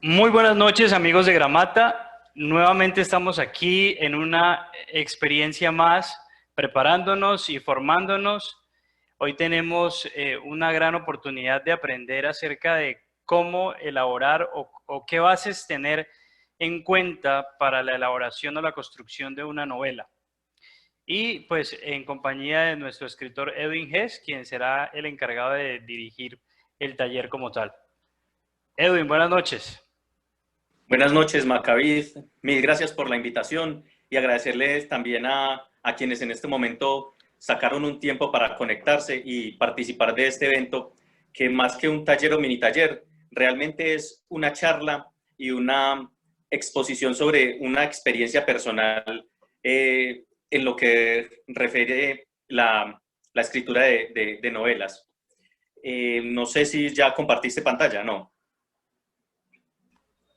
Muy buenas noches, amigos de Gramata. Nuevamente estamos aquí en una experiencia más, preparándonos y formándonos. Hoy tenemos una gran oportunidad de aprender acerca de cómo elaborar o qué bases tener en cuenta para la elaboración o la construcción de una novela. Y pues en compañía de nuestro escritor Edwin Hess, quien será el encargado de dirigir el taller como tal. Edwin, buenas noches. Buenas noches, Maccabi. Mil gracias por la invitación y agradecerles también a quienes en este momento sacaron un tiempo para conectarse y participar de este evento, que más que un taller o mini taller, realmente es una charla y una exposición sobre una experiencia personal en lo que refiere la escritura de novelas. No sé si ya compartiste pantalla, ¿no?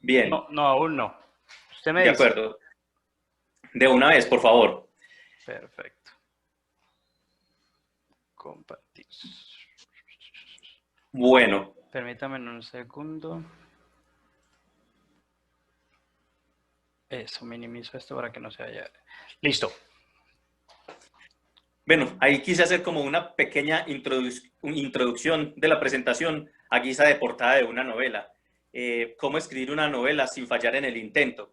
Bien, No, no, aún no. Usted me de dice. acuerdo. De una vez, por favor. Perfecto. Compartir. Bueno, Permítame un segundo. Eso, minimizo esto para que no se vaya. Listo. bueno, ahí quise hacer como una pequeña introducción de la presentación a guisa de portada de una novela. Cómo escribir una novela sin fallar en el intento.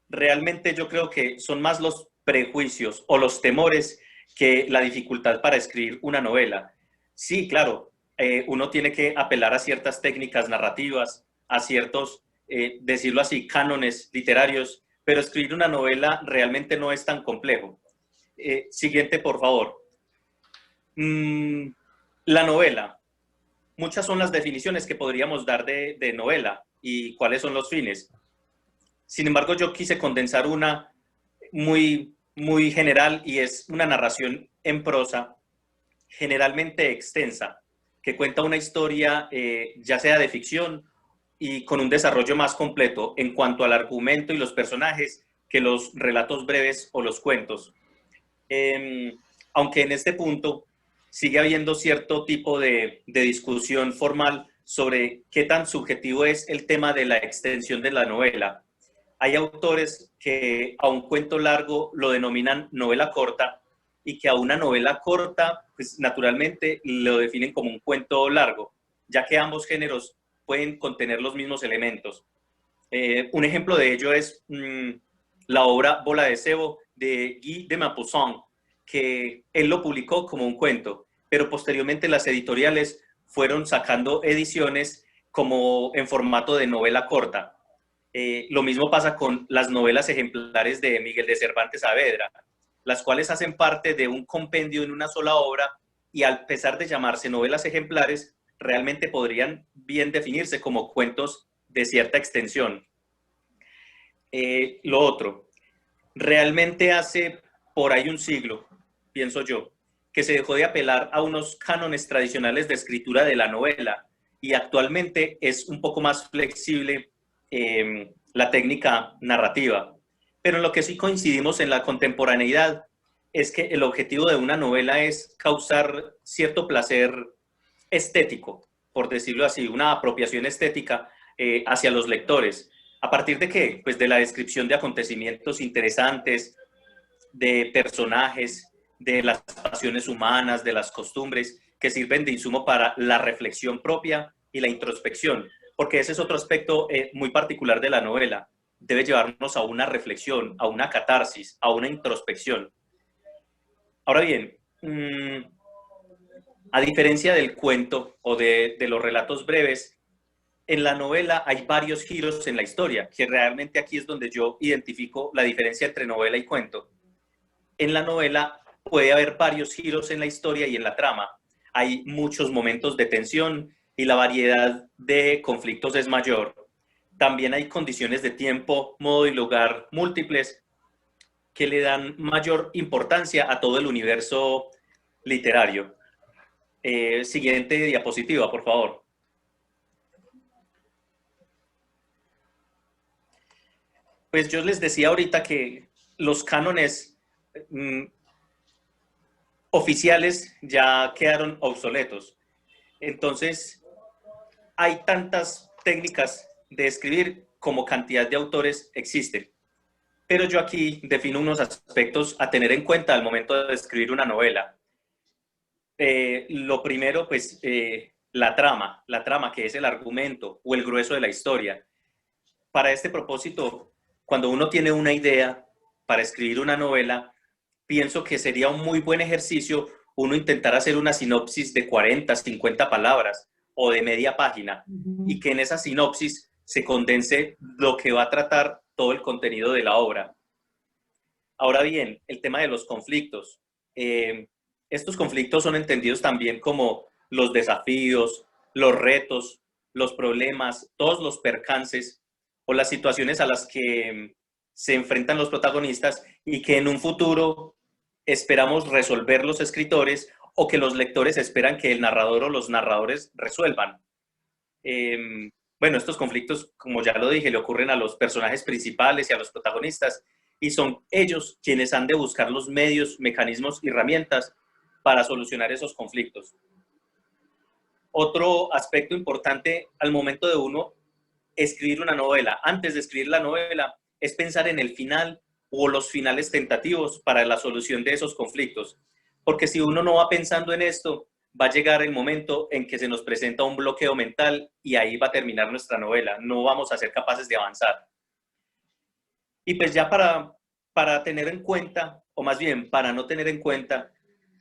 Realmente yo creo que son más los prejuicios o los temores que la dificultad para escribir una novela. Sí, claro, uno tiene que apelar a ciertas técnicas narrativas, a ciertos, decirlo así, cánones literarios, pero escribir una novela realmente no es tan complejo. Siguiente, por favor. La novela. Muchas son las definiciones que podríamos dar de novela y cuáles son los fines. Sin embargo, yo quise condensar una muy general y es una narración en prosa, generalmente extensa, que cuenta una historia ya sea de ficción y con un desarrollo más completo en cuanto al argumento y los personajes que los relatos breves o los cuentos. Eh, Aunque en este punto sigue habiendo cierto tipo de discusión formal sobre qué tan subjetivo es el tema de la extensión de la novela. Hay autores que a un cuento largo lo denominan novela corta y que a una novela corta, pues naturalmente lo definen como un cuento largo, ya que ambos géneros pueden contener los mismos elementos. Un ejemplo de ello es la obra Bola de Cebo de Guy de Maupassant, que él lo publicó como un cuento, pero posteriormente las editoriales fueron sacando ediciones como en formato de novela corta. Lo mismo pasa con las novelas ejemplares de Miguel de Cervantes Saavedra, las cuales hacen parte de un compendio en una sola obra y a pesar de llamarse novelas ejemplares, realmente podrían bien definirse como cuentos de cierta extensión. Lo otro, realmente hace por ahí un siglo, pienso yo, que se dejó de apelar a unos cánones tradicionales de escritura de la novela y actualmente es un poco más flexible la técnica narrativa. Pero en lo que sí coincidimos en la contemporaneidad es que el objetivo de una novela es causar cierto placer estético, por decirlo así, una apropiación estética hacia los lectores. ¿A partir de qué? Pues de la descripción de acontecimientos interesantes, de personajes, de las pasiones humanas, de las costumbres, que sirven de insumo para la reflexión propia y la introspección, porque ese es otro aspecto muy particular de la novela. Debe llevarnos a una reflexión, a una catarsis, a una introspección. Ahora bien, a diferencia del cuento o de los relatos breves, en la novela hay varios giros en la historia, que realmente aquí es donde yo identifico la diferencia entre novela y cuento. En la novela puede haber varios giros en la historia y en la trama. Hay muchos momentos de tensión y la variedad de conflictos es mayor. También hay condiciones de tiempo, modo y lugar múltiples que le dan mayor importancia a todo el universo literario. Siguiente diapositiva, por favor. Pues yo les decía ahorita que los cánones oficiales ya quedaron obsoletos. Entonces, hay tantas técnicas de escribir como cantidad de autores existen. Pero yo aquí defino unos aspectos a tener en cuenta al momento de escribir una novela. Lo primero, pues, la trama que es el argumento o el grueso de la historia. Para este propósito, cuando uno tiene una idea para escribir una novela, pienso que sería un muy buen ejercicio uno intentar hacer una sinopsis de 40, 50 palabras o de media página y que en esa sinopsis se condense lo que va a tratar todo el contenido de la obra. Ahora bien, el tema de los conflictos. Estos conflictos son entendidos también como los desafíos, los retos, los problemas, todos los percances o las situaciones a las que se enfrentan los protagonistas y que en un futuro esperamos resolver los escritores o que los lectores esperan que el narrador o los narradores resuelvan. Bueno, estos conflictos, como ya lo dije, le ocurren a los personajes principales y a los protagonistas y son ellos quienes han de buscar los medios, mecanismos y herramientas para solucionar esos conflictos. Otro aspecto importante al momento de uno escribir una novela, antes de escribir la novela, es pensar en el final o los finales tentativos para la solución de esos conflictos. Porque si uno no va pensando en esto, va a llegar el momento en que se nos presenta un bloqueo mental y ahí va a terminar nuestra novela. No vamos a ser capaces de avanzar. Y pues ya para tener en cuenta, o más bien para no tener en cuenta,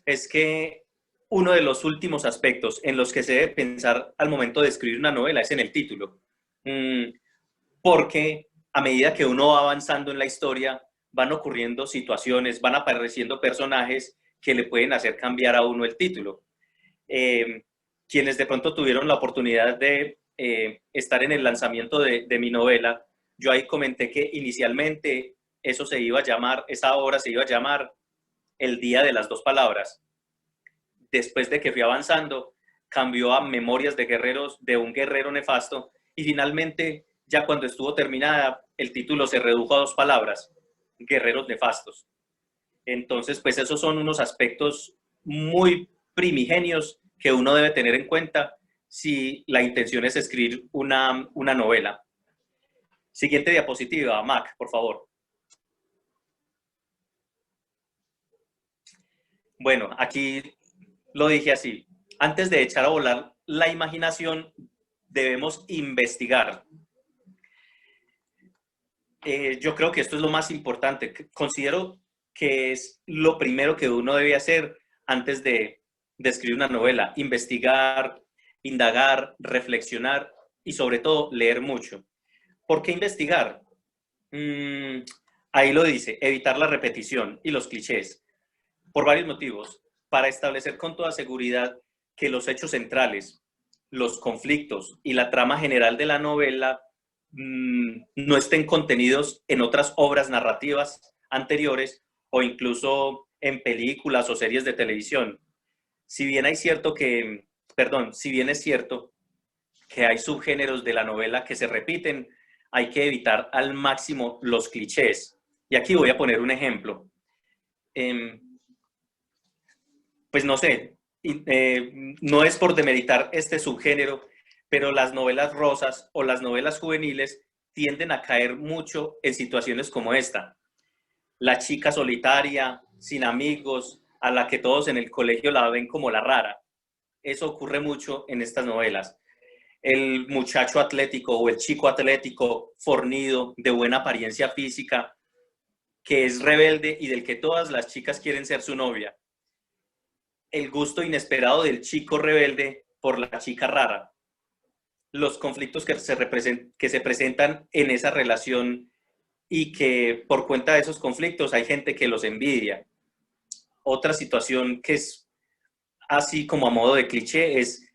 es que uno de los últimos aspectos en los que se debe pensar al momento de escribir una novela es en el título. Porque a medida que uno va avanzando en la historia, van ocurriendo situaciones, van apareciendo personajes que le pueden hacer cambiar a uno el título. Quienes de pronto tuvieron la oportunidad de estar en el lanzamiento de mi novela, yo ahí comenté que inicialmente eso se iba a llamar, esa obra se iba a llamar El Día de las Dos Palabras. Después de que fui avanzando, cambió a Memorias de Guerreros, de un guerrero nefasto, y finalmente, ya cuando estuvo terminada, el título se redujo a 2 palabras, Guerreros Nefastos. Entonces, pues esos son unos aspectos muy primigenios que uno debe tener en cuenta si la intención es escribir una novela. Siguiente diapositiva, Mac, por favor. Bueno, aquí lo dije así. Antes de echar a volar la imaginación, debemos investigar. Yo creo que esto es lo más importante. Considero que es lo primero que uno debe hacer antes de escribir una novela. Investigar, indagar, reflexionar y sobre todo leer mucho. ¿Por qué investigar? Ahí lo dice, evitar la repetición y los clichés. Por varios motivos. Para establecer con toda seguridad que los hechos centrales, los conflictos y la trama general de la novela no estén contenidos en otras obras narrativas anteriores o incluso en películas o series de televisión. Si bien es cierto que hay subgéneros de la novela que se repiten, hay que evitar al máximo los clichés. Y aquí voy a poner un ejemplo. Pues no sé, no es por demeritar este subgénero, pero las novelas rosas o las novelas juveniles tienden a caer mucho en situaciones como esta. La chica solitaria, sin amigos, a la que todos en el colegio la ven como la rara. Eso ocurre mucho en estas novelas. El muchacho atlético o el chico atlético, fornido, de buena apariencia física, que es rebelde y del que todas las chicas quieren ser su novia. El gusto inesperado del chico rebelde por la chica rara. Los conflictos que se presentan en esa relación y que por cuenta de esos conflictos hay gente que los envidia. Otra situación que es así como a modo de cliché es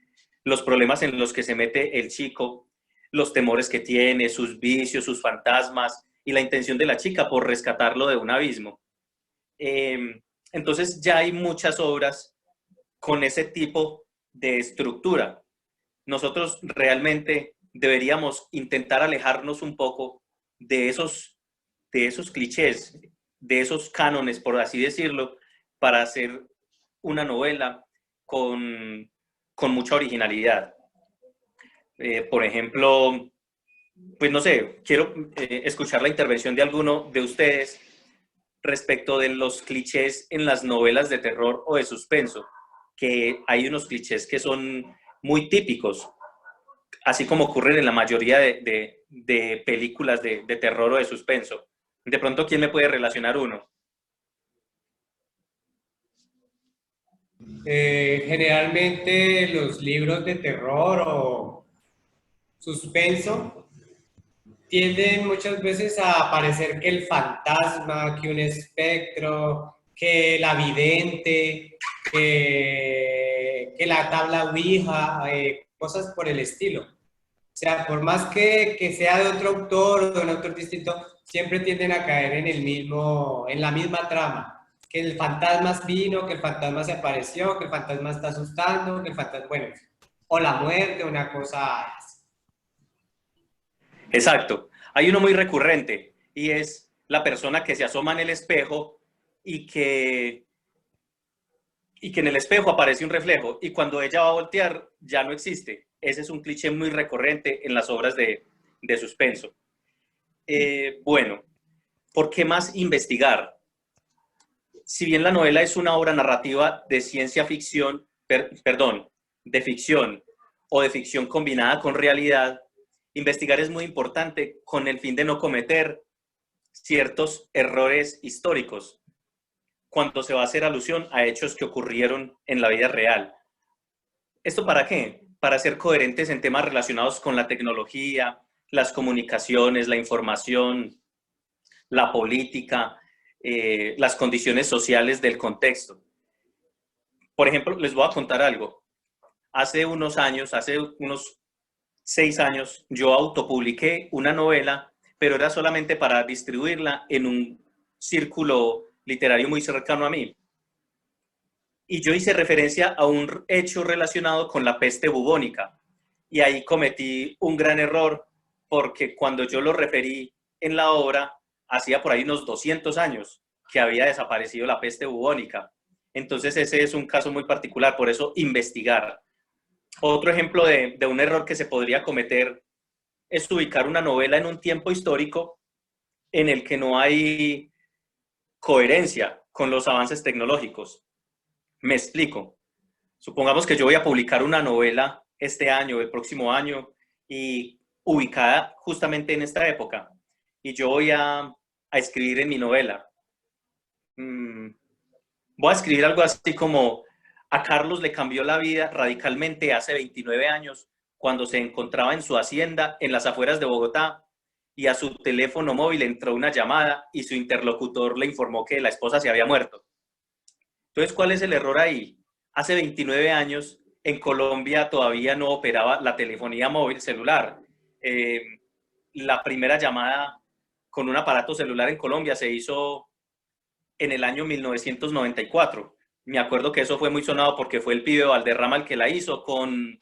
los problemas en los que se mete el chico, los temores que tiene, sus vicios, sus fantasmas y la intención de la chica por rescatarlo de un abismo. Entonces ya hay muchas obras con ese tipo de estructura. Nosotros realmente deberíamos intentar alejarnos un poco de esos clichés, de esos cánones, por así decirlo, para hacer una novela con mucha originalidad. Por ejemplo, pues no sé, quiero escuchar la intervención de alguno de ustedes respecto de los clichés en las novelas de terror o de suspenso, que hay unos clichés que son muy típicos, así como ocurren en la mayoría de películas de terror o de suspenso. De pronto, ¿quién me puede relacionar uno? Generalmente los libros de terror o suspenso tienden muchas veces a parecer que el fantasma, que un espectro, que la vidente, que la tabla Ouija, cosas por el estilo. O sea, por más que sea de otro autor o de un autor distinto, siempre tienden a caer en el mismo, en la misma trama. Que el fantasma vino, que el fantasma se apareció, que el fantasma está asustando, que el fantasma, bueno, o la muerte, una cosa así. Exacto. Hay uno muy recurrente y es la persona que se asoma en el espejo y que en el espejo aparece un reflejo y cuando ella va a voltear ya no existe. Ese es un cliché muy recurrente en las obras de suspenso. Bueno, ¿por qué más investigar? Si bien la novela es una obra narrativa de ciencia ficción, perdón, de ficción o de ficción combinada con realidad, investigar es muy importante con el fin de no cometer ciertos errores históricos cuando se va a hacer alusión a hechos que ocurrieron en la vida real. ¿Esto para qué? Para ser coherentes en temas relacionados con la tecnología, las comunicaciones, la información, la política, las condiciones sociales del contexto. Por ejemplo, les voy a contar algo. Hace unos 6 años, yo autopubliqué una novela, pero era solamente para distribuirla en un círculo literario muy cercano a mí. Y yo hice referencia a un hecho relacionado con la peste bubónica. Y ahí cometí un gran error, porque cuando yo lo referí en la obra, hacía por ahí unos 200 años que había desaparecido la peste bubónica. Entonces ese es un caso muy particular, por eso investigar. Otro ejemplo de un error que se podría cometer es ubicar una novela en un tiempo histórico en el que no hay coherencia con los avances tecnológicos. Me explico. Supongamos que yo voy a publicar una novela este año, el próximo año, y ubicada justamente en esta época. Y yo voy a escribir en mi novela. Voy a escribir algo así como: a Carlos le cambió la vida radicalmente hace 29 años cuando se encontraba en su hacienda en las afueras de Bogotá y a su teléfono móvil entró una llamada y su interlocutor le informó que la esposa se había muerto. Entonces, ¿cuál es el error ahí? Hace 29 años en Colombia todavía no operaba la telefonía móvil celular. Eh, la primera llamada con un aparato celular en Colombia se hizo en el año 1994. Me acuerdo que eso fue muy sonado porque fue el pibe Valderrama el que la hizo con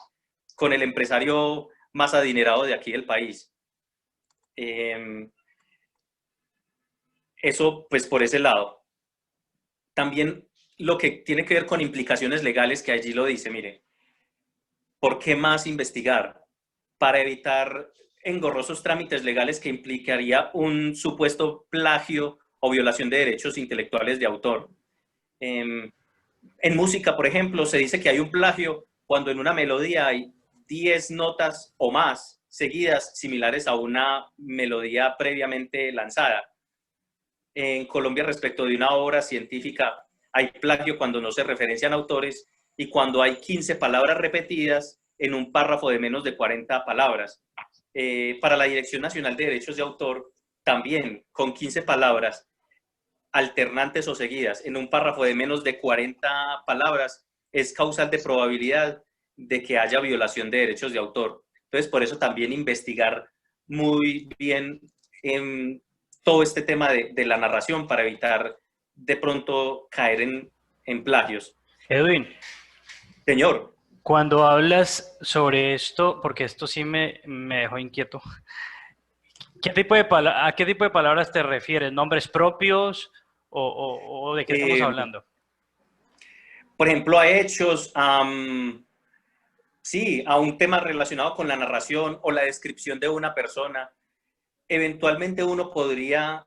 el empresario más adinerado de aquí del país. Eso, pues, por ese lado. También lo que tiene que ver con implicaciones legales, que allí lo dice, mire, ¿por qué más investigar? Para evitar engorrosos trámites legales que implicaría un supuesto plagio o violación de derechos intelectuales de autor. En música, por ejemplo, se dice que hay un plagio cuando en una melodía hay 10 notas o más seguidas similares a una melodía previamente lanzada. En Colombia, respecto de una obra científica, hay plagio cuando no se referencian autores y cuando hay 15 palabras repetidas en un párrafo de menos de 40 palabras. Para la Dirección Nacional de Derechos de Autor, también con 15 palabras alternantes o seguidas en un párrafo de menos de 40 palabras es causal de probabilidad de que haya violación de derechos de autor. Entonces, por eso también investigar muy bien en todo este tema de la narración para evitar de pronto caer en plagios. Edwin, Señor. cuando hablas sobre esto, porque esto sí me dejó inquieto, ¿a qué tipo de palabras te refieres? ¿Nombres propios o de qué estamos hablando? Por ejemplo, a hechos, sí, a un tema relacionado con la narración o la descripción de una persona. Eventualmente uno podría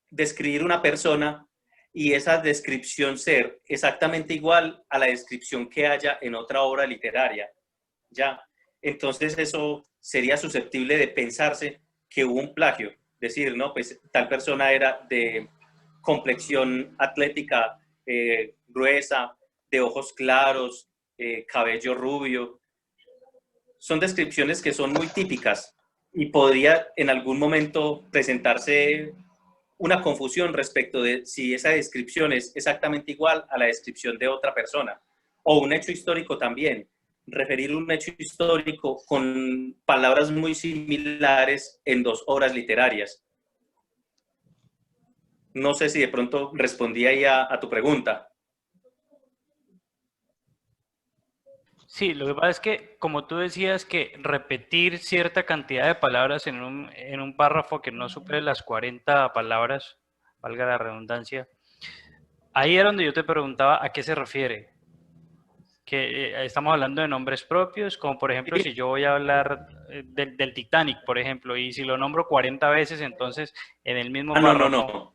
describir una persona y esa descripción ser exactamente igual a la descripción que haya en otra obra literaria. ¿Ya? Entonces eso sería susceptible de pensarse que hubo un plagio. Decir, no, pues tal persona era de complexión atlética gruesa, de ojos claros, cabello rubio. Son descripciones que son muy típicas y podría en algún momento presentarse una confusión respecto de si esa descripción es exactamente igual a la descripción de otra persona. O un hecho histórico también. Referir un hecho histórico con palabras muy similares en dos obras literarias. No sé si de pronto respondí ahí a tu pregunta. Sí, lo que pasa es que, como tú decías, que repetir cierta cantidad de palabras en un párrafo que no supere las 40 palabras, valga la redundancia, ahí era donde yo te preguntaba a qué se refiere. Que estamos hablando de nombres propios, como por ejemplo si yo voy a hablar del Titanic, por ejemplo, y si lo nombro 40 veces, entonces en el mismo No, no, párrafo, no.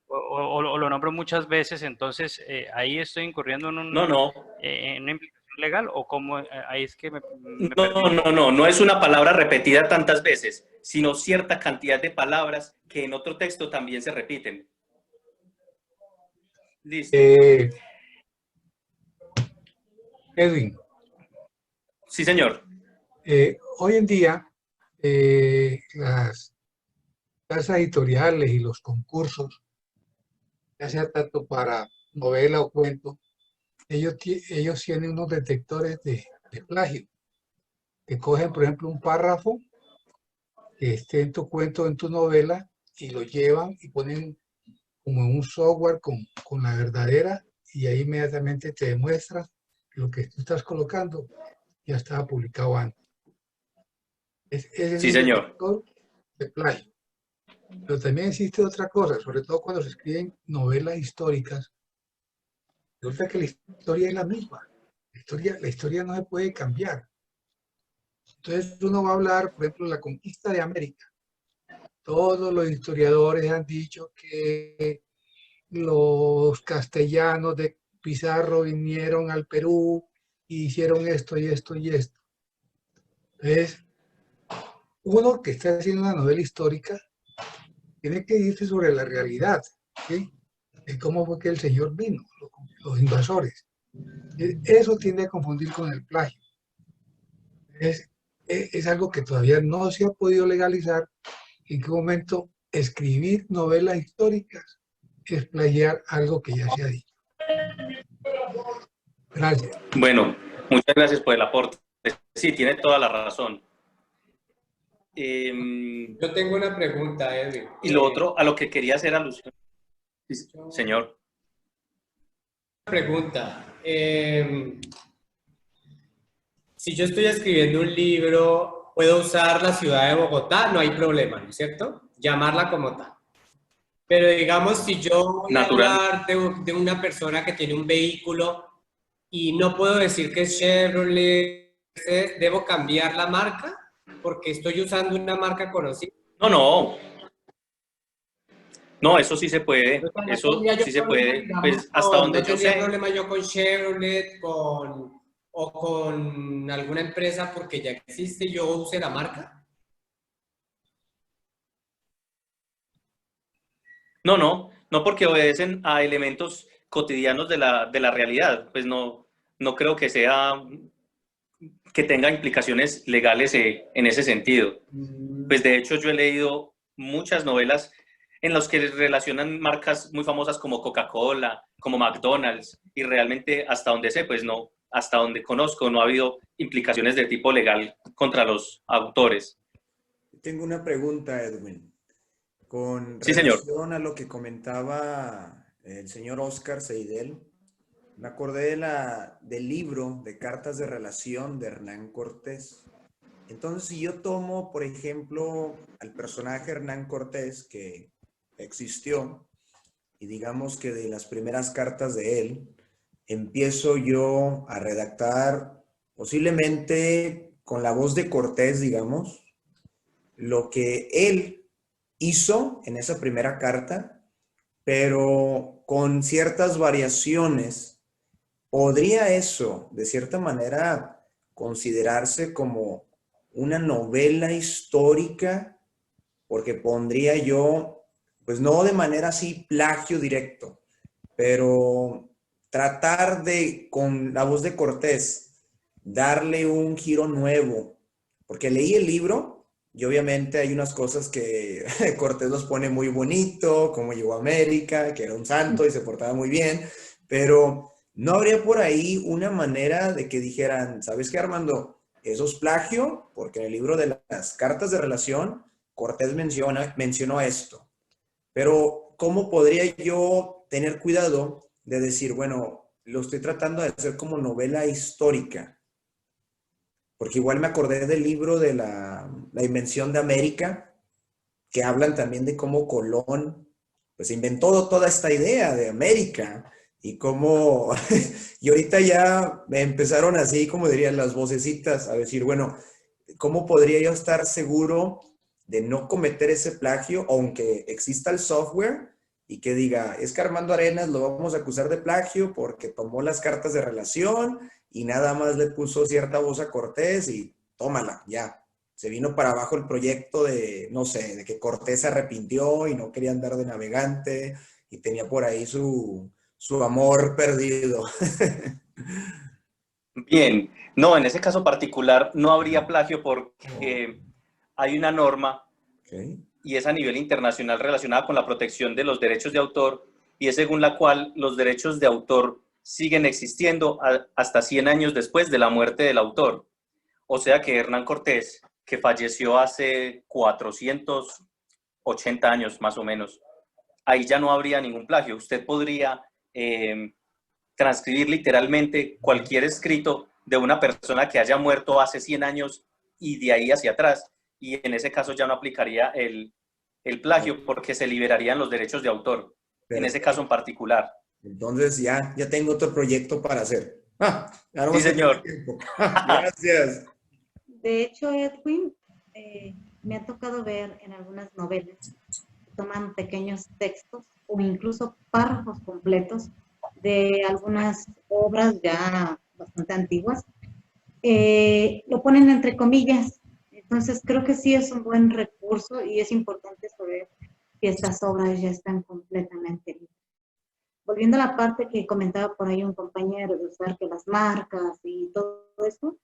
o lo nombro muchas veces, entonces ahí estoy incurriendo No, no. en una implicación legal, o cómo, ahí es que me perdí No, un no, poco. no. No es una palabra repetida tantas veces, sino cierta cantidad de palabras que en otro texto también se repiten. Listo. Eh, Edwin, Sí, señor. hoy en día las casas editoriales y los concursos, ya sea tanto para novela o cuento, ellos tienen unos detectores de plagio, que cogen, por ejemplo, un párrafo que esté en tu cuento, en tu novela, y lo llevan y ponen como en un software con la verdadera, y ahí inmediatamente te demuestra lo que tú estás colocando ya estaba publicado antes. Ese es Sí, un señor. detector de plagio. Pero también existe otra cosa, sobre todo cuando se escriben novelas históricas. Resulta que la historia es la misma. La historia no se puede cambiar. Entonces uno va a hablar, por ejemplo, de la conquista de América. Todos los historiadores han dicho que los castellanos de Pizarro vinieron al Perú y hicieron esto y esto y esto. Entonces, uno que está haciendo una novela histórica tiene que irse sobre la realidad, ¿sí? De cómo fue que el señor vino, los invasores. Eso tiende a confundir con el plagio. Es, es algo que todavía no se ha podido legalizar. ¿En qué momento escribir novelas históricas es plagiar algo que ya se ha dicho? Gracias. Bueno, muchas gracias por el aporte. Sí, tiene toda la razón. Yo tengo una pregunta, Edwin. Y lo otro a lo que quería hacer alusión. Señor. Pregunta. Si yo estoy escribiendo un libro, puedo usar la ciudad de Bogotá, no hay problema, ¿no es cierto? Llamarla como tal. Pero digamos, si yo voy a Natural. hablar de una persona que tiene un vehículo y no puedo decir que es Chevrolet, ¿debo cambiar la marca? Porque estoy usando una marca conocida. No, no. No, eso sí se puede. O sea, no Eso tendría yo sí se problema, puede. digamos, Pues hasta donde no yo tendría sé. problema yo con Chevrolet, o con alguna empresa porque ya existe, yo use la marca. No, no. No porque obedecen a elementos cotidianos de la realidad. Pues no, no creo que sea que tenga implicaciones legales en ese sentido. Pues de hecho yo he leído muchas novelas en las que relacionan marcas muy famosas como Coca-Cola, como McDonald's, y realmente hasta donde sé, pues no, hasta donde conozco, no ha habido implicaciones de tipo legal contra los autores. Tengo una pregunta, Edwin, con Sí, señor. relación a lo que comentaba el señor Oscar Seidel. Me acordé del libro de Cartas de Relación de Hernán Cortés. Entonces, si yo tomo, por ejemplo, al personaje Hernán Cortés, que existió, y digamos que de las primeras cartas de él, empiezo yo a redactar posiblemente con la voz de Cortés, digamos, lo que él hizo en esa primera carta, pero con ciertas variaciones. ¿Podría eso, de cierta manera, considerarse como una novela histórica? Porque pondría yo, pues no de manera así plagio directo, pero tratar de, con la voz de Cortés, darle un giro nuevo. Porque leí el libro y obviamente hay unas cosas que Cortés los pone muy bonito, como llegó a América, que era un santo y se portaba muy bien, pero no habría por ahí una manera de que dijeran, ¿sabes qué, Armando? Eso es plagio, porque en el libro de las cartas de relación, Cortés mencionó esto. Pero, ¿cómo podría yo tener cuidado de decir, bueno, lo estoy tratando de hacer como novela histórica? Porque igual me acordé del libro de la Invención de América, que hablan también de cómo Colón, pues inventó toda esta idea de América y cómo, y ahorita ya me empezaron así, como dirían las vocecitas, a decir, bueno, ¿cómo podría yo estar seguro de no cometer ese plagio, aunque exista el software y que diga, es que Armando Arenas lo vamos a acusar de plagio porque tomó las cartas de relación y nada más le puso cierta voz a Cortés y tómala, ya. Se vino para abajo el proyecto de, no sé, de que Cortés se arrepintió y no quería andar de navegante y tenía por ahí su amor perdido. Bien, no, en ese caso particular no habría plagio porque hay una norma Okay. y es a nivel internacional relacionada con la protección de los derechos de autor y es según la cual los derechos de autor siguen existiendo hasta 100 años después de la muerte del autor. O sea que Hernán Cortés, que falleció hace 480 años más o menos, ahí ya no habría ningún plagio. Usted podría transcribir literalmente cualquier escrito de una persona que haya muerto hace 100 años y de ahí hacia atrás. Y en ese caso ya no aplicaría el plagio porque se liberarían los derechos de autor, en ese caso en particular. Entonces ya tengo otro proyecto para hacer. Ya no Sí, más que tengo señor. tiempo. Gracias. De hecho, Edwin, me ha tocado ver en algunas novelas que toman pequeños textos o incluso párrafos completos de algunas obras ya bastante antiguas, lo ponen entre comillas. Entonces, creo que sí es un buen recurso y es importante saber que estas obras ya están completamente libres. Volviendo a la parte que comentaba por ahí un compañero de usar que las marcas y todo eso,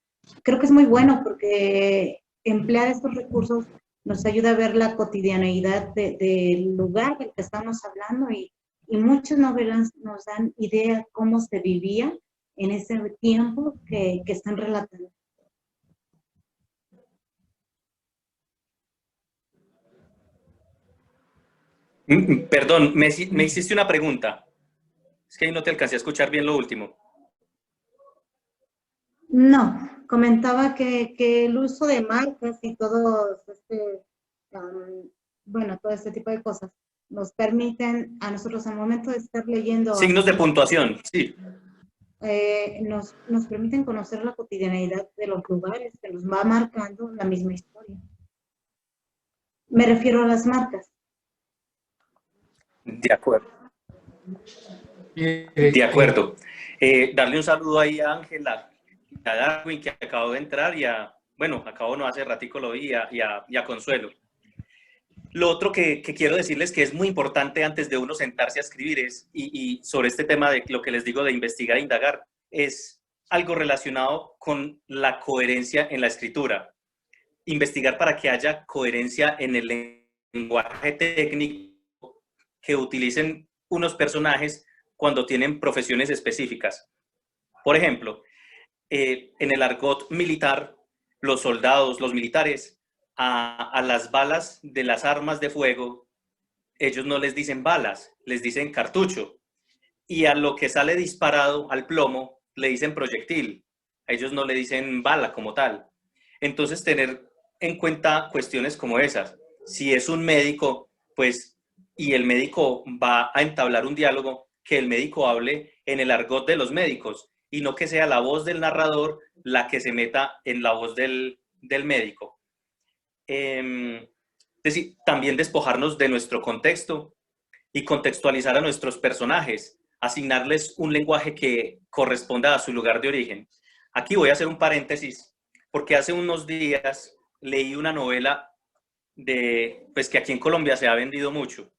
creo que es muy bueno porque emplear estos recursos nos ayuda a ver la cotidianeidad del lugar del que estamos hablando y muchas novelas nos dan idea cómo se vivía en ese tiempo que están relatando. Perdón, me hiciste una pregunta. Es que ahí no te alcancé a escuchar bien lo último. No, comentaba que el uso de marcas y todo bueno, todo este tipo de cosas nos permiten a nosotros al momento de estar leyendo Signos de puntuación, sí. nos permiten conocer la cotidianeidad de los lugares que nos va marcando la misma historia. Me refiero a las marcas. De acuerdo. De acuerdo. Darle un saludo ahí a Ángela, a Darwin, que acabó de entrar, y acabó no hace ratico lo vi, y a Consuelo. Lo otro que quiero decirles que es muy importante antes de uno sentarse a escribir y sobre este tema de lo que les digo de investigar e indagar, es algo relacionado con la coherencia en la escritura. Investigar para que haya coherencia en el lenguaje técnico que utilicen unos personajes cuando tienen profesiones específicas. Por ejemplo, en el argot militar, los soldados, los militares, a las balas de las armas de fuego, ellos no les dicen balas, les dicen cartucho. Y a lo que sale disparado, al plomo, le dicen proyectil. A ellos no le dicen bala como tal. Entonces, tener en cuenta cuestiones como esas. Si es un médico, pues, y el médico va a entablar un diálogo, que el médico hable en el argot de los médicos y no que sea la voz del narrador la que se meta en la voz del médico. Es decir, también despojarnos de nuestro contexto y contextualizar a nuestros personajes, asignarles un lenguaje que corresponda a su lugar de origen. Aquí voy a hacer un paréntesis, porque hace unos días leí una novela pues que aquí en Colombia se ha vendido mucho,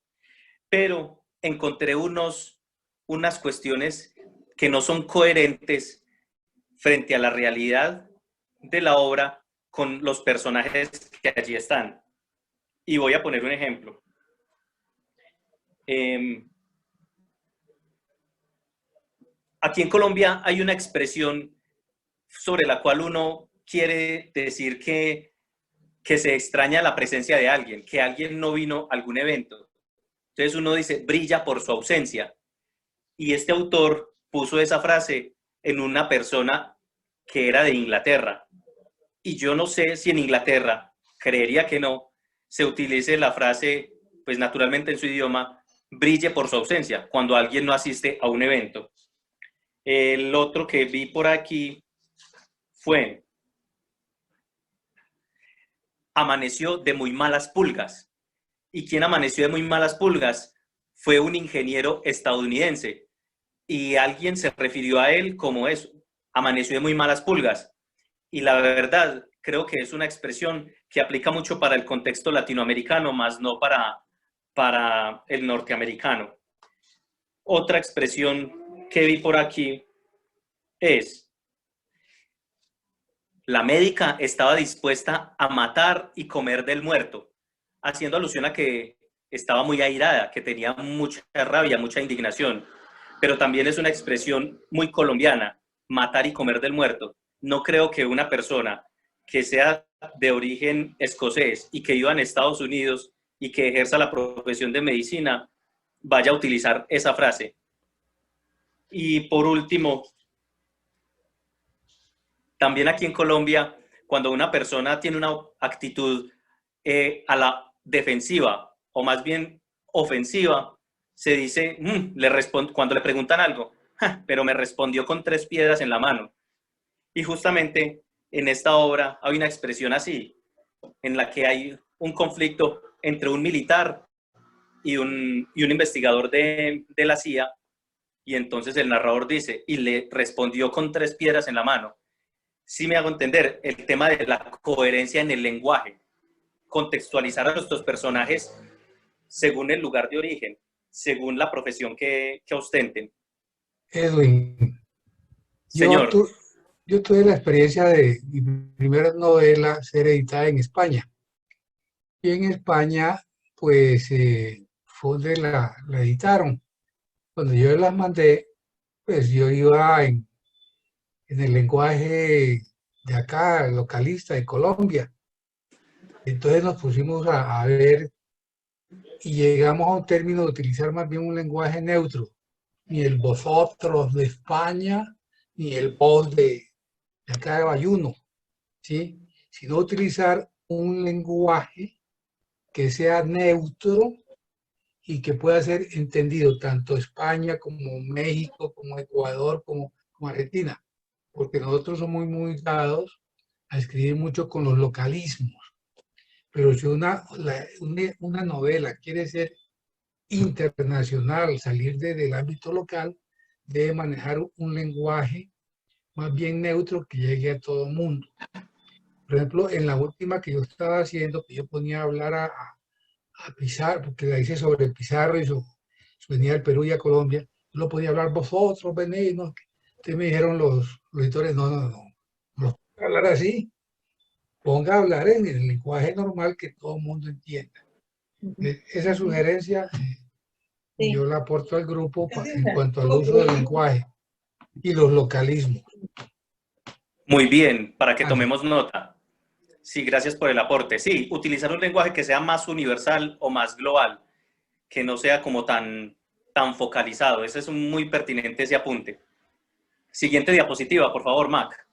pero encontré unas cuestiones que no son coherentes frente a la realidad de la obra con los personajes que allí están. Y voy a poner un ejemplo. Aquí en Colombia hay una expresión sobre la cual uno quiere decir que se extraña la presencia de alguien, que alguien no vino a algún evento. Entonces uno dice, brilla por su ausencia. Y este autor puso esa frase en una persona que era de Inglaterra. Y yo no sé si en Inglaterra, creería que no, se utilice la frase, pues naturalmente en su idioma, brille por su ausencia, cuando alguien no asiste a un evento. El otro que vi por aquí fue, amaneció de muy malas pulgas. ¿Y quién amaneció de muy malas pulgas? Fue un ingeniero estadounidense. Y alguien se refirió a él como eso, amaneció de muy malas pulgas. Y la verdad, creo que es una expresión que aplica mucho para el contexto latinoamericano, más no para el norteamericano. Otra expresión que vi por aquí es, la médica estaba dispuesta a matar y comer del muerto, haciendo alusión a que estaba muy airada, que tenía mucha rabia, mucha indignación. Pero también es una expresión muy colombiana, matar y comer del muerto. No creo que una persona que sea de origen escocés y que viva en Estados Unidos y que ejerza la profesión de medicina vaya a utilizar esa frase. Y por último, también aquí en Colombia, cuando una persona tiene una actitud a la defensiva o más bien ofensiva, se dice, cuando le preguntan algo, pero me respondió con 3 piedras en la mano. Y justamente en esta obra hay una expresión así, en la que hay un conflicto entre un militar y un investigador de la CIA, y entonces el narrador dice, y le respondió con 3 piedras en la mano. Sí me hago entender el tema de la coherencia en el lenguaje, contextualizar a nuestros personajes según el lugar de origen, según la profesión que ostenten. Edwin, Señor. yo tuve la experiencia de mi primera novela ser editada en España. Y en España, pues, fue la editaron. Cuando yo las mandé, pues yo iba en el lenguaje de acá, localista de Colombia. Entonces nos pusimos a ver y llegamos a un término de utilizar más bien un lenguaje neutro. Ni el vosotros de España, ni el vos de acá de Bayuno, ¿sí? Sino utilizar un lenguaje que sea neutro y que pueda ser entendido tanto España como México, como Ecuador, como Argentina, porque nosotros somos muy dados a escribir mucho con los localismos. Pero si una novela quiere ser internacional, salir del ámbito local, debe manejar un lenguaje más bien neutro que llegue a todo el mundo. Por ejemplo, en la última que yo estaba haciendo, que yo ponía a hablar a Pizarro, porque la hice sobre Pizarro y su venida al Perú y a Colombia, yo lo podía hablar vosotros, venid, ¿no? Entonces me dijeron los editores, no ponga a hablar así, ponga a hablar en el lenguaje normal que todo el mundo entienda. Esa sugerencia yo la aporto al grupo en cuanto al uso del lenguaje y los localismos. Muy bien, para que tomemos nota. Sí, gracias por el aporte. Sí, utilizar un lenguaje que sea más universal o más global, que no sea como tan focalizado. Ese es muy pertinente ese apunte. Siguiente diapositiva, por favor, Mac.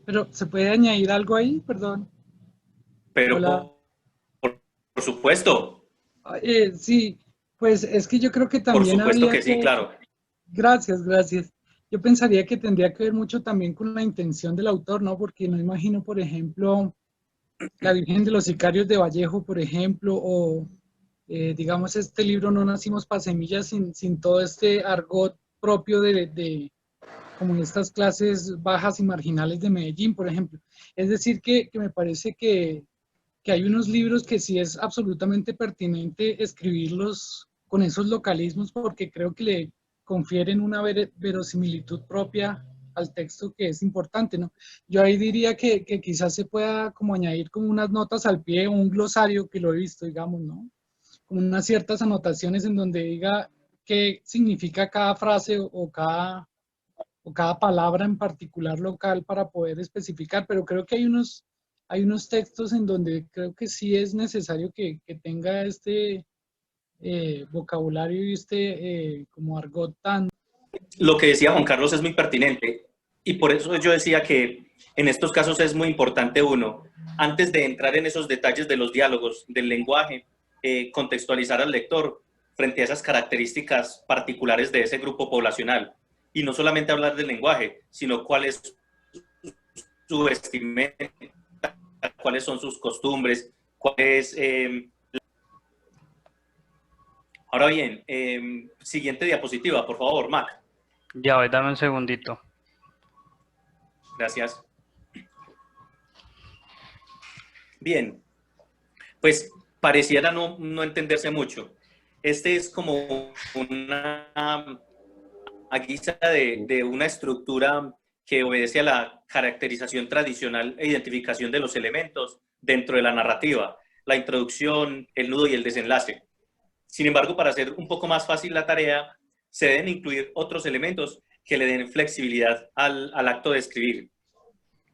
Pero, ¿se puede añadir algo ahí? Perdón. Pero, por supuesto. Sí, Pues es que yo creo que Por también supuesto habría que sí, claro. Gracias, gracias. Yo pensaría que tendría que ver mucho también con la intención del autor, ¿no? Porque no imagino, por ejemplo, La Virgen de los Sicarios de Vallejo, por ejemplo, o digamos este libro No nacimos pa' semillas sin todo este argot propio de como estas clases bajas y marginales de Medellín, por ejemplo. Es decir, que me parece que hay unos libros que sí es absolutamente pertinente escribirlos con esos localismos porque creo que le confieren una verosimilitud propia al texto que es importante, ¿no? Yo ahí diría que quizás se pueda como añadir como unas notas al pie, un glosario que lo he visto, digamos, ¿no? Como unas ciertas anotaciones en donde diga qué significa cada frase o cada palabra en particular local para poder especificar, pero creo que hay unos textos en donde creo que sí es necesario que tenga este vocabulario y este como argot tan... Lo que decía Juan Carlos es muy pertinente y por eso yo decía que en estos casos es muy importante uno, antes de entrar en esos detalles de los diálogos, del lenguaje, contextualizar al lector frente a esas características particulares de ese grupo poblacional. Y no solamente hablar del lenguaje, sino cuál es su vestimenta, cuáles son sus costumbres, cuál es... Ahora bien, siguiente diapositiva, por favor, Mac. Ya voy, dame un segundito. Gracias. Bien, pues pareciera no entenderse mucho. Este es como una a guisa de una estructura que obedece a la caracterización tradicional e identificación de los elementos dentro de la narrativa, la introducción, el nudo y el desenlace. Sin embargo, para hacer un poco más fácil la tarea, se deben incluir otros elementos que le den flexibilidad al acto de escribir.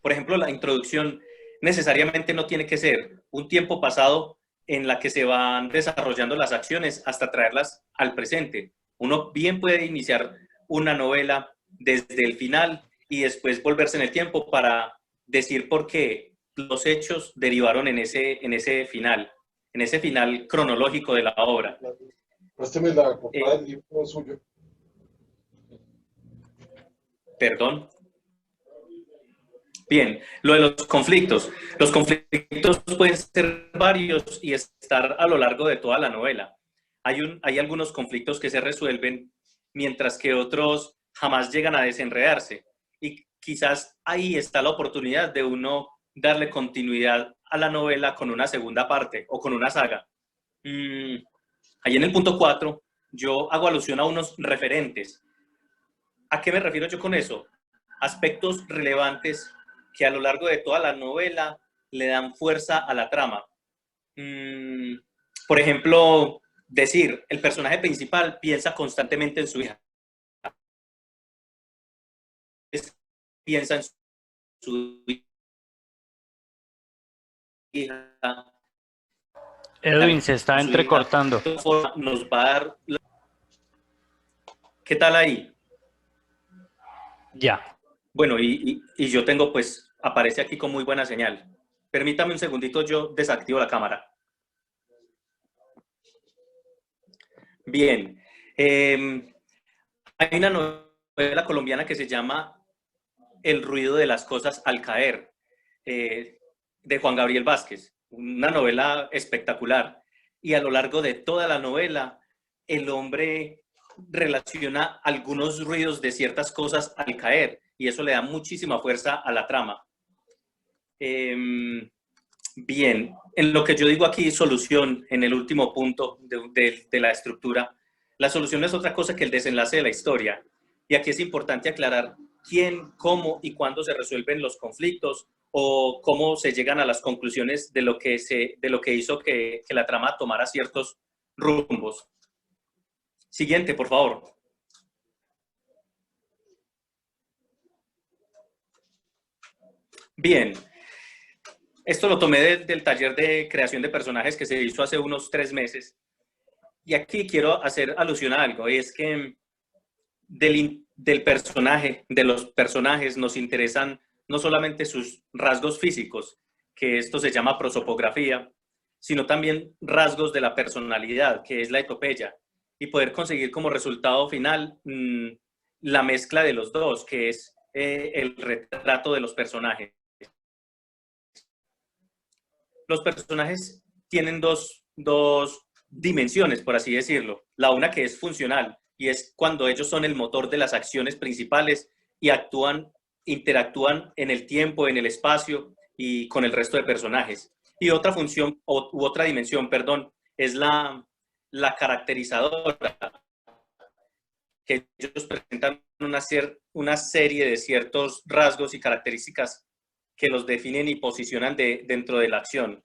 Por ejemplo, la introducción necesariamente no tiene que ser un tiempo pasado en la que se van desarrollando las acciones hasta traerlas al presente. Uno bien puede iniciar una novela desde el final y después volverse en el tiempo para decir por qué los hechos derivaron en ese final cronológico de la obra. Présteme la portada del libro suyo. Perdón. Bien, lo de los conflictos. Los conflictos pueden ser varios y estar a lo largo de toda la novela. Hay algunos conflictos que se resuelven, mientras que otros jamás llegan a desenredarse. Y quizás ahí está la oportunidad de uno darle continuidad a la novela con una segunda parte o con una saga. Ahí en el punto 4, yo hago alusión a unos referentes. ¿A qué me refiero yo con eso? Aspectos relevantes que a lo largo de toda la novela le dan fuerza a la trama. Por ejemplo, decir, el personaje principal piensa constantemente en su hija. Piensa en su hija. Edwin, se está entrecortando. Nos va a dar... ¿Qué tal ahí? Ya. Bueno, y yo tengo, pues, aparece aquí con muy buena señal. Permítame un segundito, yo desactivo la cámara. Bien. Hay una novela colombiana que se llama El ruido de las cosas al caer, de Juan Gabriel Vázquez. Una novela espectacular. Y a lo largo de toda la novela, el hombre relaciona algunos ruidos de ciertas cosas al caer. Y eso le da muchísima fuerza a la trama. Bien, en lo que yo digo aquí, solución, en el último punto de la estructura, la solución no es otra cosa que el desenlace de la historia. Y aquí es importante aclarar quién, cómo y cuándo se resuelven los conflictos o cómo se llegan a las conclusiones de lo que hizo que la trama tomara ciertos rumbos. Siguiente, por favor. Bien, esto lo tomé del taller de creación de personajes que se hizo hace unos 3 meses. Y aquí quiero hacer alusión a algo, y es que del personaje, de los personajes, nos interesan no solamente sus rasgos físicos, que esto se llama prosopografía, sino también rasgos de la personalidad, que es la etopeya. y poder conseguir como resultado final la mezcla de los dos, que es el retrato de los personajes. Los personajes tienen dos dimensiones, por así decirlo. La una que es funcional, y es cuando ellos son el motor de las acciones principales y interactúan en el tiempo, en el espacio y con el resto de personajes. Y otra función, u otra dimensión, perdón, es la caracterizadora, que ellos presentan una serie de ciertos rasgos y características que los definen y posicionan dentro de la acción.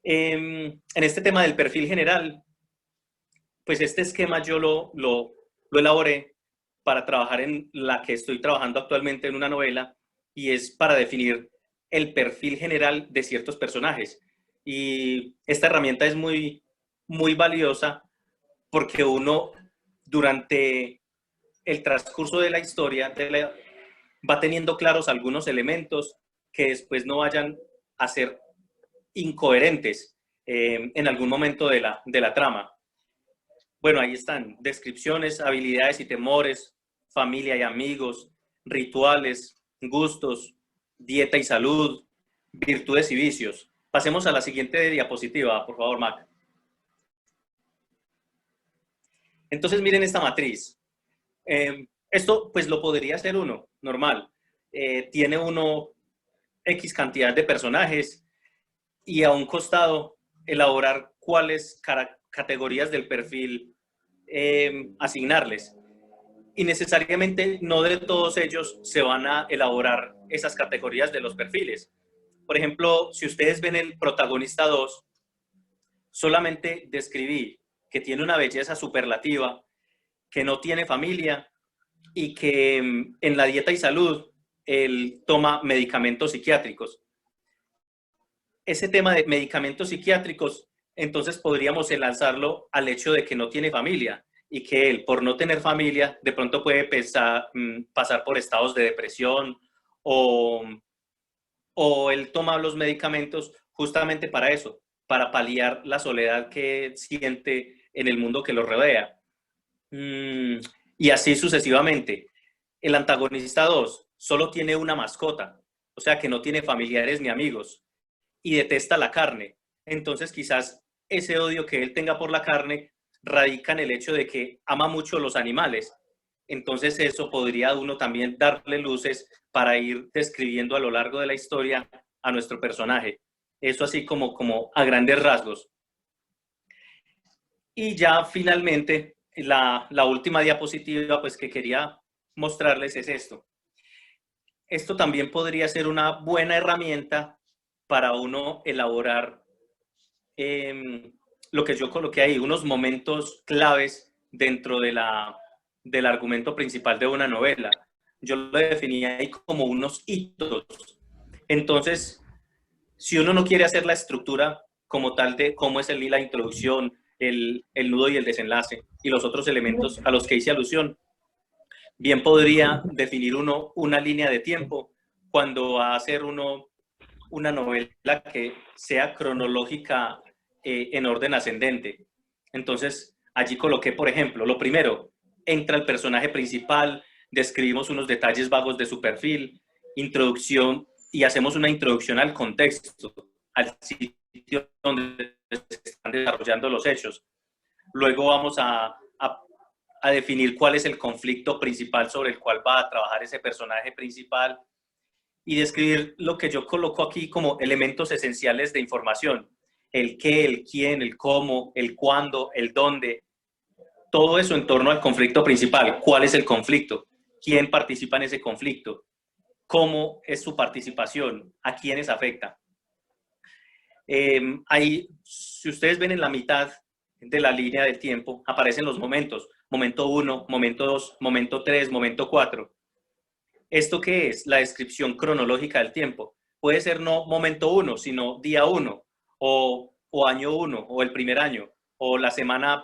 En este tema del perfil general, pues este esquema yo lo elaboré para trabajar en la que estoy trabajando actualmente en una novela, y es para definir el perfil general de ciertos personajes. Y esta herramienta es muy, muy valiosa porque uno, durante el transcurso de la historia, va teniendo claros algunos elementos que después no vayan a ser incoherentes en algún momento de la trama. Bueno, ahí están descripciones, habilidades y temores, familia y amigos, rituales, gustos, dieta y salud, virtudes y vicios. Pasemos a la siguiente diapositiva, por favor, Mac. Entonces, miren esta matriz. Esto, pues, lo podría hacer uno, normal. Tiene uno X cantidad de personajes y a un costado elaborar cuáles categorías del perfil asignarles. Y necesariamente no de todos ellos se van a elaborar esas categorías de los perfiles. Por ejemplo, si ustedes ven el protagonista 2, solamente describí que tiene una belleza superlativa, que no tiene familia y que en la dieta y salud él toma medicamentos psiquiátricos. Ese tema de medicamentos psiquiátricos, entonces podríamos enlazarlo al hecho de que no tiene familia y que él, por no tener familia, de pronto puede pasar por estados de depresión o él toma los medicamentos justamente para eso, para paliar la soledad que siente en el mundo que lo rodea. Y así sucesivamente. El antagonista 2 solo tiene una mascota, o sea que no tiene familiares ni amigos y detesta la carne. Entonces quizás ese odio que él tenga por la carne radica en el hecho de que ama mucho los animales. Entonces eso podría uno también darle luces para ir describiendo a lo largo de la historia a nuestro personaje. Eso así como a grandes rasgos. Y ya finalmente, la última diapositiva pues que quería mostrarles es esto. Esto también podría ser una buena herramienta para uno elaborar lo que yo coloqué ahí, unos momentos claves dentro del argumento principal de una novela. Yo lo definía ahí como unos hitos. Entonces, si uno no quiere hacer la estructura como tal de cómo es la introducción, el nudo y el desenlace y los otros elementos a los que hice alusión, bien podría definir uno una línea de tiempo cuando va a hacer uno una novela que sea cronológica en orden ascendente. Entonces, allí coloqué, por ejemplo, lo primero, entra el personaje principal, describimos unos detalles vagos de su perfil, introducción, y hacemos una introducción al contexto, al sitio donde se están desarrollando los hechos. Luego vamos a definir cuál es el conflicto principal sobre el cual va a trabajar ese personaje principal y describir lo que yo coloco aquí como elementos esenciales de información. El qué, el quién, el cómo, el cuándo, el dónde. Todo eso en torno al conflicto principal. ¿Cuál es el conflicto? ¿Quién participa en ese conflicto? ¿Cómo es su participación? ¿A quiénes afecta? Ahí, si ustedes ven en la mitad de la línea del tiempo, aparecen los momentos. Momento 1, momento 2, momento 3, momento 4. ¿Esto qué es? La descripción cronológica del tiempo. Puede ser no momento 1, sino día 1, o año 1, o el primer año, o la semana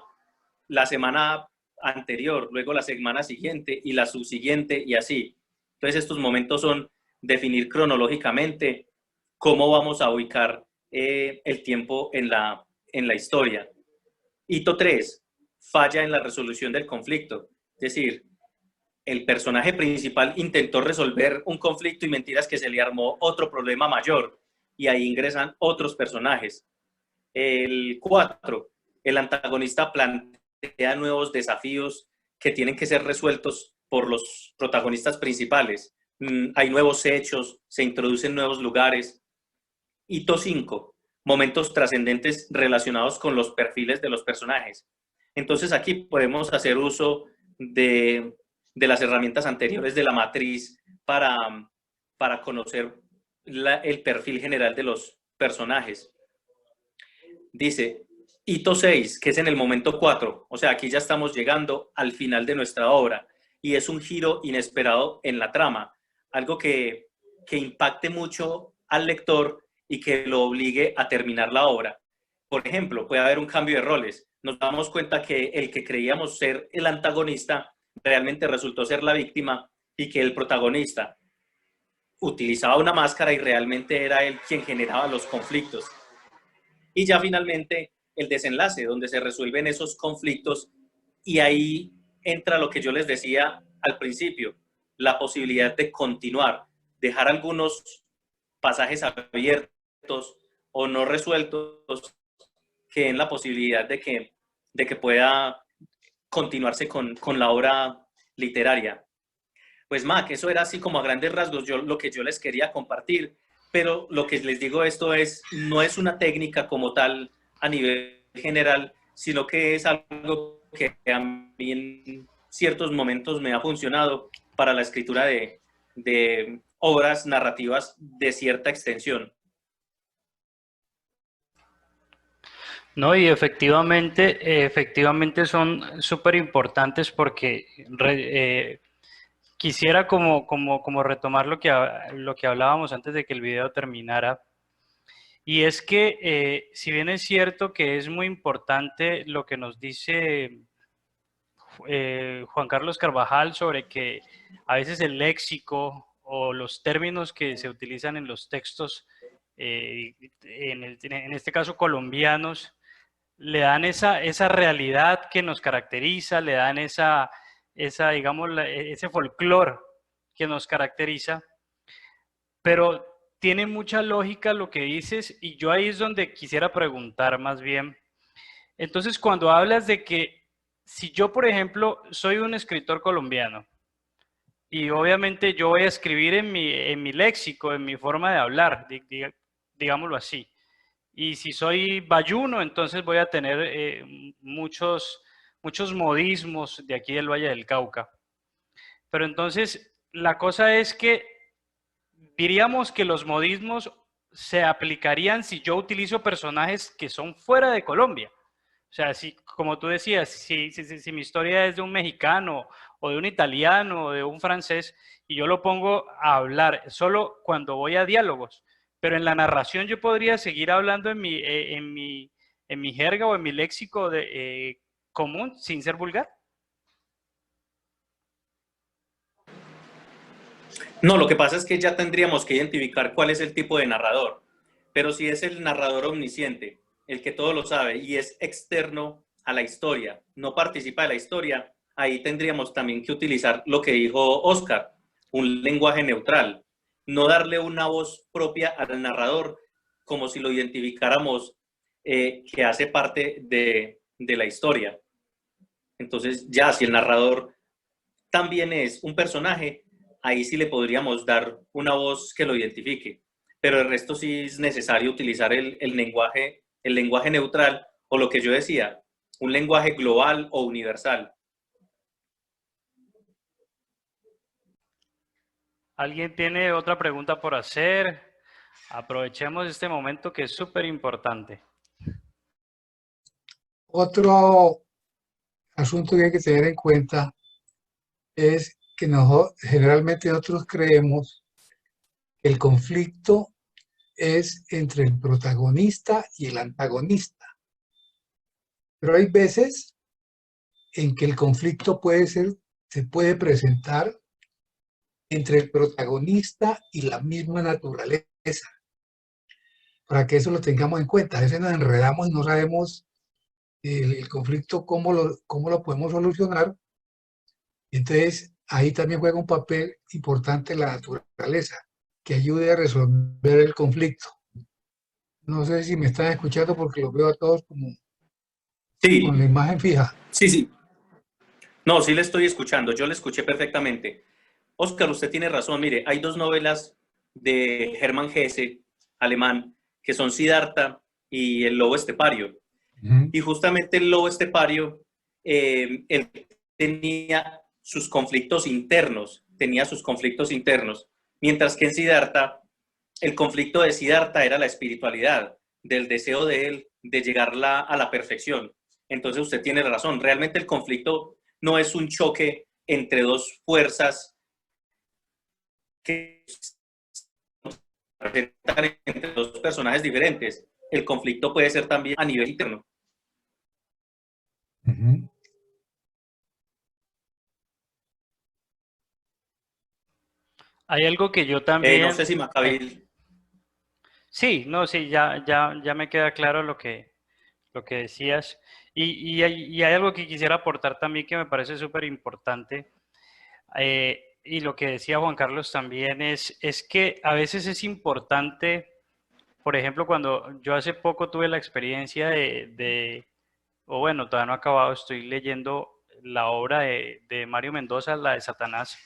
anterior, luego la semana siguiente y la subsiguiente y así. Entonces estos momentos son definir cronológicamente cómo vamos a ubicar el tiempo en la historia. Hito 3, falla en la resolución del conflicto. Es decir, el personaje principal intentó resolver un conflicto y mentiras que se le armó otro problema mayor y ahí ingresan otros personajes. El 4, el antagonista plantea nuevos desafíos que tienen que ser resueltos por los protagonistas principales. Hay nuevos hechos, se introducen nuevos lugares. Hito 5, momentos trascendentes relacionados con los perfiles de los personajes. Entonces aquí podemos hacer uso de las herramientas anteriores de la matriz para conocer el perfil general de los personajes. Dice, hito 6, que es en el momento 4, o sea, aquí ya estamos llegando al final de nuestra obra y es un giro inesperado en la trama, algo que impacte mucho al lector y que lo obligue a terminar la obra. Por ejemplo, puede haber un cambio de roles. Nos damos cuenta que el que creíamos ser el antagonista realmente resultó ser la víctima y que el protagonista utilizaba una máscara y realmente era él quien generaba los conflictos. Y ya finalmente el desenlace, donde se resuelven esos conflictos y ahí entra lo que yo les decía al principio, la posibilidad de continuar, dejar algunos pasajes abiertos o no resueltos que den la posibilidad de que pueda continuarse con la obra literaria. Pues Mac, eso era así como a grandes rasgos lo que yo les quería compartir, pero lo que les digo no es una técnica como tal a nivel general, sino que es algo que a mí en ciertos momentos me ha funcionado para la escritura de obras narrativas de cierta extensión. No, y efectivamente son súper importantes porque quisiera como retomar lo que hablábamos antes de que el video terminara. Y es que si bien es cierto que es muy importante lo que nos dice Juan Carlos Carvajal sobre que a veces el léxico o los términos que se utilizan en los textos, en este caso colombianos, le dan esa realidad que nos caracteriza, le dan digamos, ese folclore que nos caracteriza, pero tiene mucha lógica lo que dices y yo ahí es donde quisiera preguntar más bien. Entonces, cuando hablas de que si yo, por ejemplo, soy un escritor colombiano y obviamente yo voy a escribir en mi léxico, en mi forma de hablar, digámoslo así, y si soy bayuno, entonces voy a tener muchos modismos de aquí del Valle del Cauca. Pero entonces, la cosa es que diríamos que los modismos se aplicarían si yo utilizo personajes que son fuera de Colombia. O sea, si, como tú decías, si mi historia es de un mexicano o de un italiano o de un francés y yo lo pongo a hablar solo cuando voy a diálogos, pero en la narración yo podría seguir hablando en mi jerga o en mi léxico común sin ser vulgar. No, lo que pasa es que ya tendríamos que identificar cuál es el tipo de narrador, pero si es el narrador omnisciente, el que todo lo sabe y es externo a la historia, no participa de la historia, ahí tendríamos también que utilizar lo que dijo Oscar, un lenguaje neutral, no darle una voz propia al narrador como si lo identificáramos que hace parte de la historia. Entonces ya si el narrador también es un personaje, ahí sí le podríamos dar una voz que lo identifique, pero el resto sí es necesario utilizar el lenguaje neutral o lo que yo decía, un lenguaje global o universal. ¿Alguien tiene otra pregunta por hacer? Aprovechemos este momento que es súper importante. Otro asunto que hay que tener en cuenta es que generalmente nosotros creemos que el conflicto es entre el protagonista y el antagonista. Pero hay veces en que el conflicto se puede presentar entre el protagonista y la misma naturaleza. Para que eso lo tengamos en cuenta. A veces nos enredamos y no sabemos el conflicto, cómo lo podemos solucionar. Entonces, ahí también juega un papel importante la naturaleza, que ayude a resolver el conflicto. No sé si me están escuchando porque los veo a todos como con la Sí, imagen fija. sí, sí. No, sí le estoy escuchando, yo le escuché perfectamente. Oscar, usted tiene razón, mire, hay dos novelas de Hermann Hesse, alemán, que son Siddhartha y El lobo estepario. Ujú. Y justamente el lobo estepario, él tenía sus conflictos internos, mientras que en Siddhartha, el conflicto de Siddhartha era la espiritualidad, del deseo de él de llegar a la perfección. Entonces usted tiene razón, realmente el conflicto no es un choque entre dos fuerzas que se presentan entre dos personajes diferentes. El conflicto puede ser también a nivel interno. Ujú. Hay algo que yo No también, sé si Macabil. sí, no, sí, ya me queda claro lo que decías. Y hay algo que quisiera aportar también que me parece súper importante. Y lo que decía Juan Carlos también es que a veces es importante, por ejemplo, cuando yo hace poco tuve la experiencia o bueno, todavía no he acabado, estoy leyendo la obra de Mario Mendoza, la de Satanás,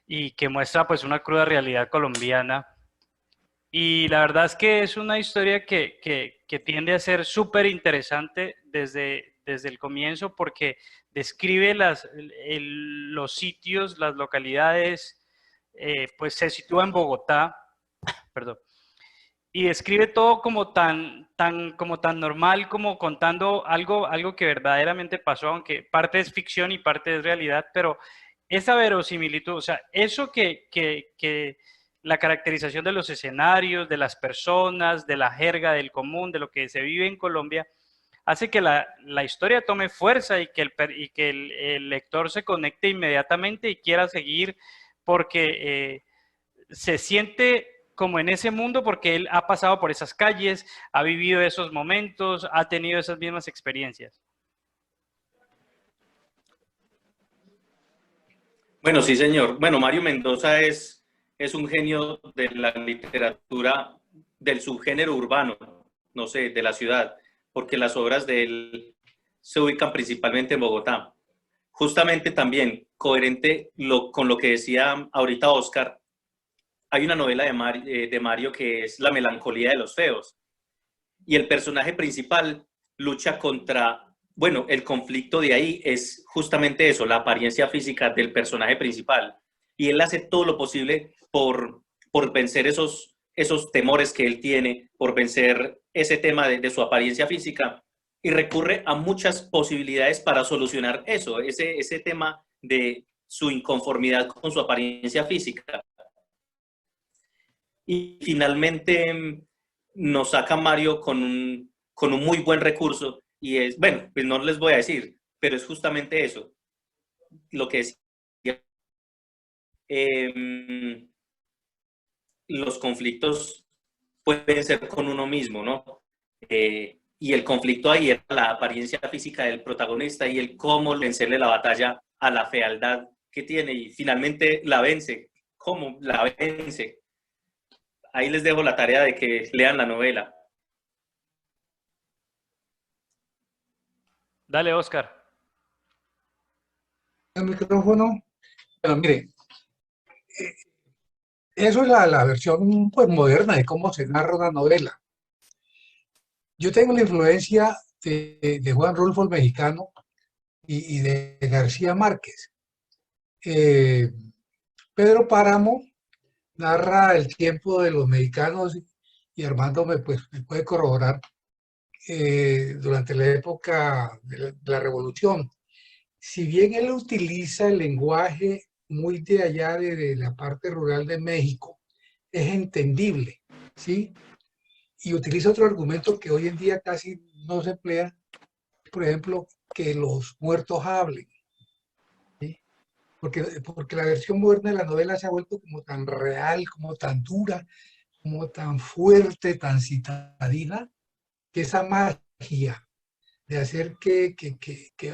y que muestra pues una cruda realidad colombiana. Y la verdad es que es una historia que tiende a ser súper interesante desde el comienzo porque describe los sitios, las localidades, pues se sitúa en Bogotá, perdón, y describe todo como tan normal, como contando algo que verdaderamente pasó, aunque parte es ficción y parte es realidad, pero esa verosimilitud, o sea, eso que la caracterización de los escenarios, de las personas, de la jerga, del común, de lo que se vive en Colombia, hace que la historia tome fuerza y que el lector se conecte inmediatamente y quiera seguir porque se siente como en ese mundo porque él ha pasado por esas calles, ha vivido esos momentos, ha tenido esas mismas experiencias. Bueno, sí, señor. Bueno, Mario Mendoza es un genio de la literatura del subgénero urbano, no sé, de la ciudad, porque las obras de él se ubican principalmente en Bogotá. Justamente también, coherente con lo que decía ahorita Oscar, hay una novela de Mario que es La melancolía de los feos. Y el personaje principal lucha contra, bueno, el conflicto de ahí es justamente eso, la apariencia física del personaje principal. Y él hace todo lo posible por vencer esos temores que él tiene, por vencer ese tema de su apariencia física y recurre a muchas posibilidades para solucionar eso, ese tema de su inconformidad con su apariencia física. Y finalmente nos saca Mario con un muy buen recurso y es, bueno, pues no les voy a decir, pero es justamente eso, lo que decía, eh, los conflictos pueden ser con uno mismo, ¿no? Y el conflicto ahí era la apariencia física del protagonista y el cómo vencerle la batalla a la fealdad que tiene y finalmente la vence. ¿Cómo la vence? Ahí les dejo la tarea de que lean la novela. Dale, Oscar. El micrófono, pero mire, eso es la versión pues, moderna de cómo se narra una novela. Yo tengo la influencia de Juan Rulfo el mexicano y de García Márquez. Eh, Pedro Páramo narra el tiempo de los mexicanos y Armando pues, me puede corroborar durante la época de la Revolución. Si bien él utiliza el lenguaje muy de allá de la parte rural de México, es entendible, ¿sí? Y utiliza otro argumento que hoy en día casi no se emplea, por ejemplo, que los muertos hablen, ¿sí? Porque la versión moderna de la novela se ha vuelto como tan real, como tan dura, como tan fuerte, tan citadina, que esa magia de hacer que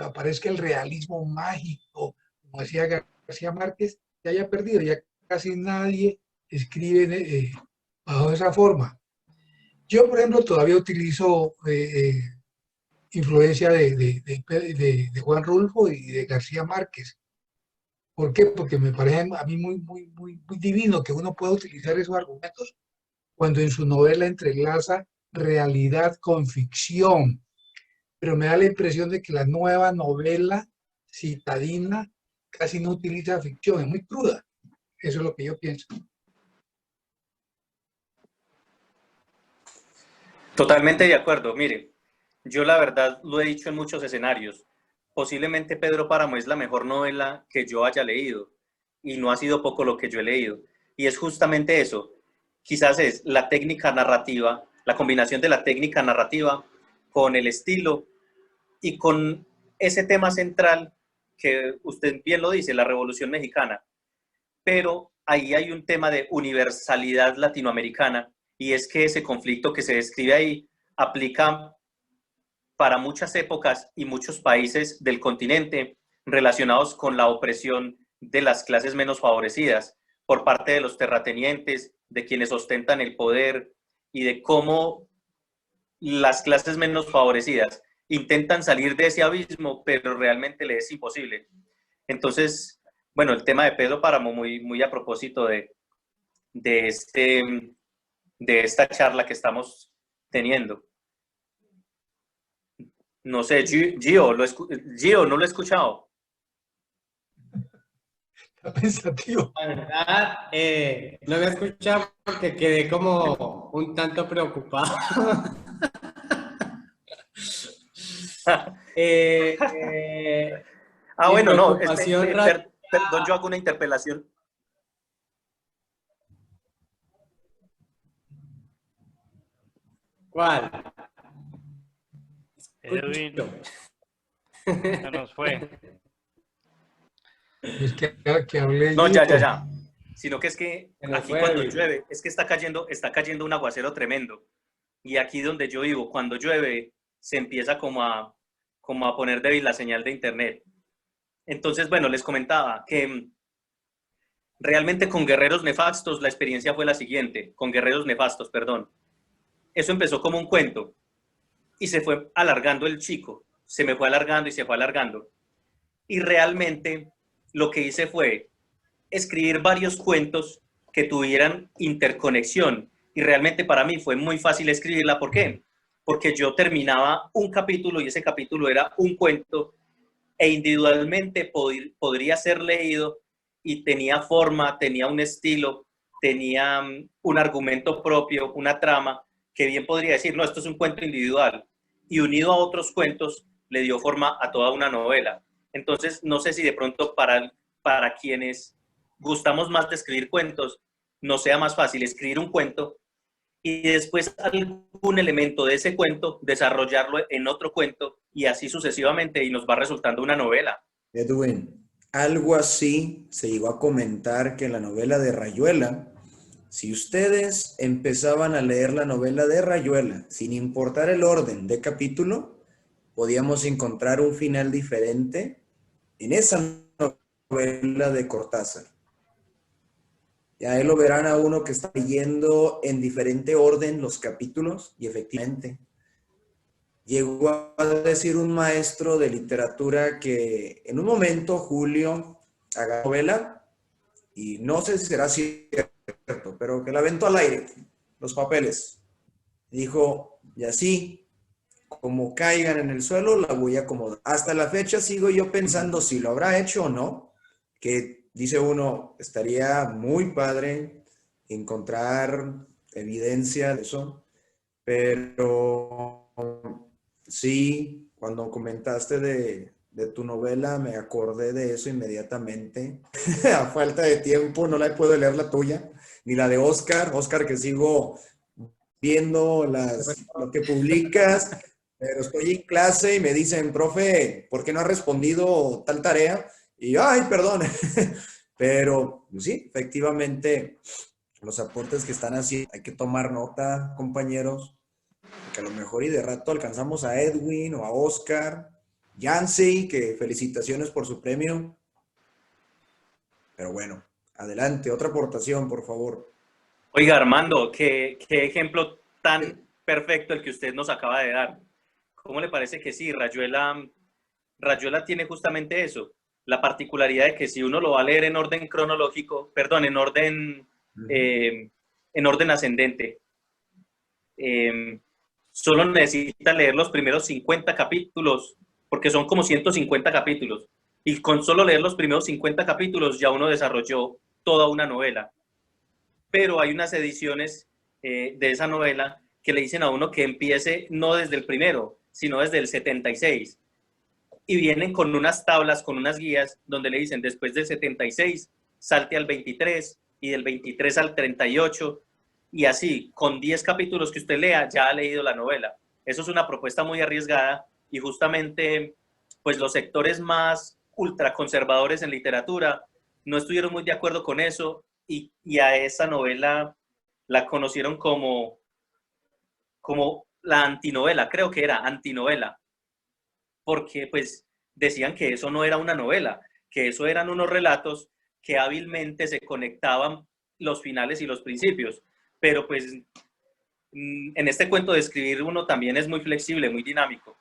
aparezca el realismo mágico, como decía García Márquez, se haya perdido. Ya casi nadie escribe bajo esa forma. Yo, por ejemplo, todavía utilizo influencia de Juan Rulfo y de García Márquez. ¿Por qué? Porque me parece a mí muy divino que uno pueda utilizar esos argumentos cuando en su novela entrelaza realidad con ficción. Pero me da la impresión de que la nueva novela citadina casi no utiliza ficción, es muy cruda. Eso es lo que yo pienso. Totalmente de acuerdo. Mire, yo la verdad lo he dicho en muchos escenarios. Posiblemente Pedro Páramo es la mejor novela que yo haya leído y no ha sido poco lo que yo he leído. Y es justamente eso. Quizás es la técnica narrativa, la combinación de la técnica narrativa con el estilo y con ese tema central que usted bien lo dice, la Revolución Mexicana. Pero ahí hay un tema de universalidad latinoamericana y es que ese conflicto que se describe ahí aplica para muchas épocas y muchos países del continente relacionados con la opresión de las clases menos favorecidas por parte de los terratenientes, de quienes ostentan el poder y de cómo las clases menos favorecidas intentan salir de ese abismo, pero realmente les es imposible. Entonces, bueno, el tema de Pedro Páramo, muy a propósito de esta charla que estamos teniendo. No sé, Gio, no lo he escuchado. Está pensativo. La verdad, no me he escuchado porque quedé como un tanto preocupado. Bueno, no, perdón, yo hago una interpelación. ¿Cuál? Edwin, se nos fue. Es que hablé. No, ya. Sino que es que aquí cuando Edwin. llueve, es que está cayendo un aguacero tremendo. Y aquí donde yo vivo, cuando llueve, se empieza como a poner débil la señal de internet. Entonces, bueno, les comentaba que realmente con Guerreros Nefastos la experiencia fue la siguiente, con Guerreros Nefastos, perdón. Eso empezó como un cuento y se fue alargando el chico, se me fue alargando y se fue alargando. Y realmente lo que hice fue escribir varios cuentos que tuvieran interconexión y realmente para mí fue muy fácil escribirla. ¿Por qué? Porque yo terminaba un capítulo y ese capítulo era un cuento e individualmente podría ser leído y tenía forma, tenía un estilo, tenía un argumento propio, una trama, que bien podría decir, no, esto es un cuento individual, y unido a otros cuentos le dio forma a toda una novela. Entonces, no sé si de pronto para quienes gustamos más de escribir cuentos, no sea más fácil escribir un cuento y después algún elemento de ese cuento, desarrollarlo en otro cuento y así sucesivamente y nos va resultando una novela. Edwin, algo así se llegó a comentar que en la novela de Rayuela, si ustedes empezaban a leer la novela de Rayuela, sin importar el orden de capítulo, podíamos encontrar un final diferente en esa novela de Cortázar. Y ahí lo verán a uno que está leyendo en diferente orden los capítulos y efectivamente llegó a decir un maestro de literatura que en un momento Julio haga novela y no sé si será cierto, pero que la aventó al aire, los papeles. Dijo, y así como caigan en el suelo, la voy a acomodar. Hasta la fecha sigo yo pensando si lo habrá hecho o no, que dice uno, estaría muy padre encontrar evidencia de eso, pero sí, cuando comentaste de tu novela me acordé de eso inmediatamente. A falta de tiempo no la puedo leer la tuya, ni la de Oscar, que sigo viendo lo que publicas, pero estoy en clase y me dicen, profe, ¿por qué no has respondido tal tarea? Y yo, ay, perdón. Pero sí, efectivamente, los aportes que están haciendo, hay que tomar nota, compañeros, Que a lo mejor y de rato alcanzamos a Edwin o a Oscar, Yancey, que felicitaciones por su premio. Pero bueno, adelante, otra aportación, por favor. Oiga, Armando, qué ejemplo tan perfecto el que usted nos acaba de dar. ¿Cómo le parece que sí? Rayuela tiene justamente eso, la particularidad de que si uno lo va a leer en orden cronológico, perdón, en orden ascendente, solo necesita leer los primeros 50 capítulos, porque son como 150 capítulos, y con solo leer los primeros 50 capítulos ya uno desarrolló toda una novela. Pero hay unas ediciones de esa novela que le dicen a uno que empiece no desde el primero, sino desde el 76. Y vienen con unas tablas, con unas guías, donde le dicen después del 76, salte al 23, y del 23 al 38, y así, con 10 capítulos que usted lea, ya ha leído la novela. Eso es una propuesta muy arriesgada, y justamente, pues los sectores más ultraconservadores en literatura no estuvieron muy de acuerdo con eso, y a esa novela la conocieron como la antinovela, creo que era antinovela, porque pues decían que eso no era una novela, que eso eran unos relatos que hábilmente se conectaban los finales y los principios, pero pues en este cuento de escribir uno también es muy flexible, muy dinámico,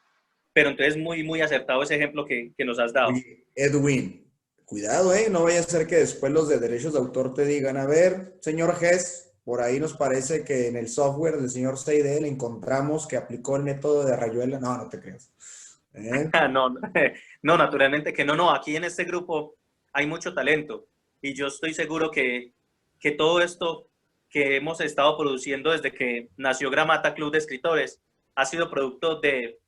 pero entonces muy acertado ese ejemplo que nos has dado. Oye, Edwin, cuidado, no vaya a ser que después los de derechos de autor te digan, a ver, señor Hess, por ahí nos parece que en el software del señor Seidel encontramos que aplicó el método de Rayuela. No, no te creas. No, naturalmente que no, aquí en este grupo hay mucho talento y yo estoy seguro que todo esto que hemos estado produciendo desde que nació Gramata Club de Escritores ha sido producto de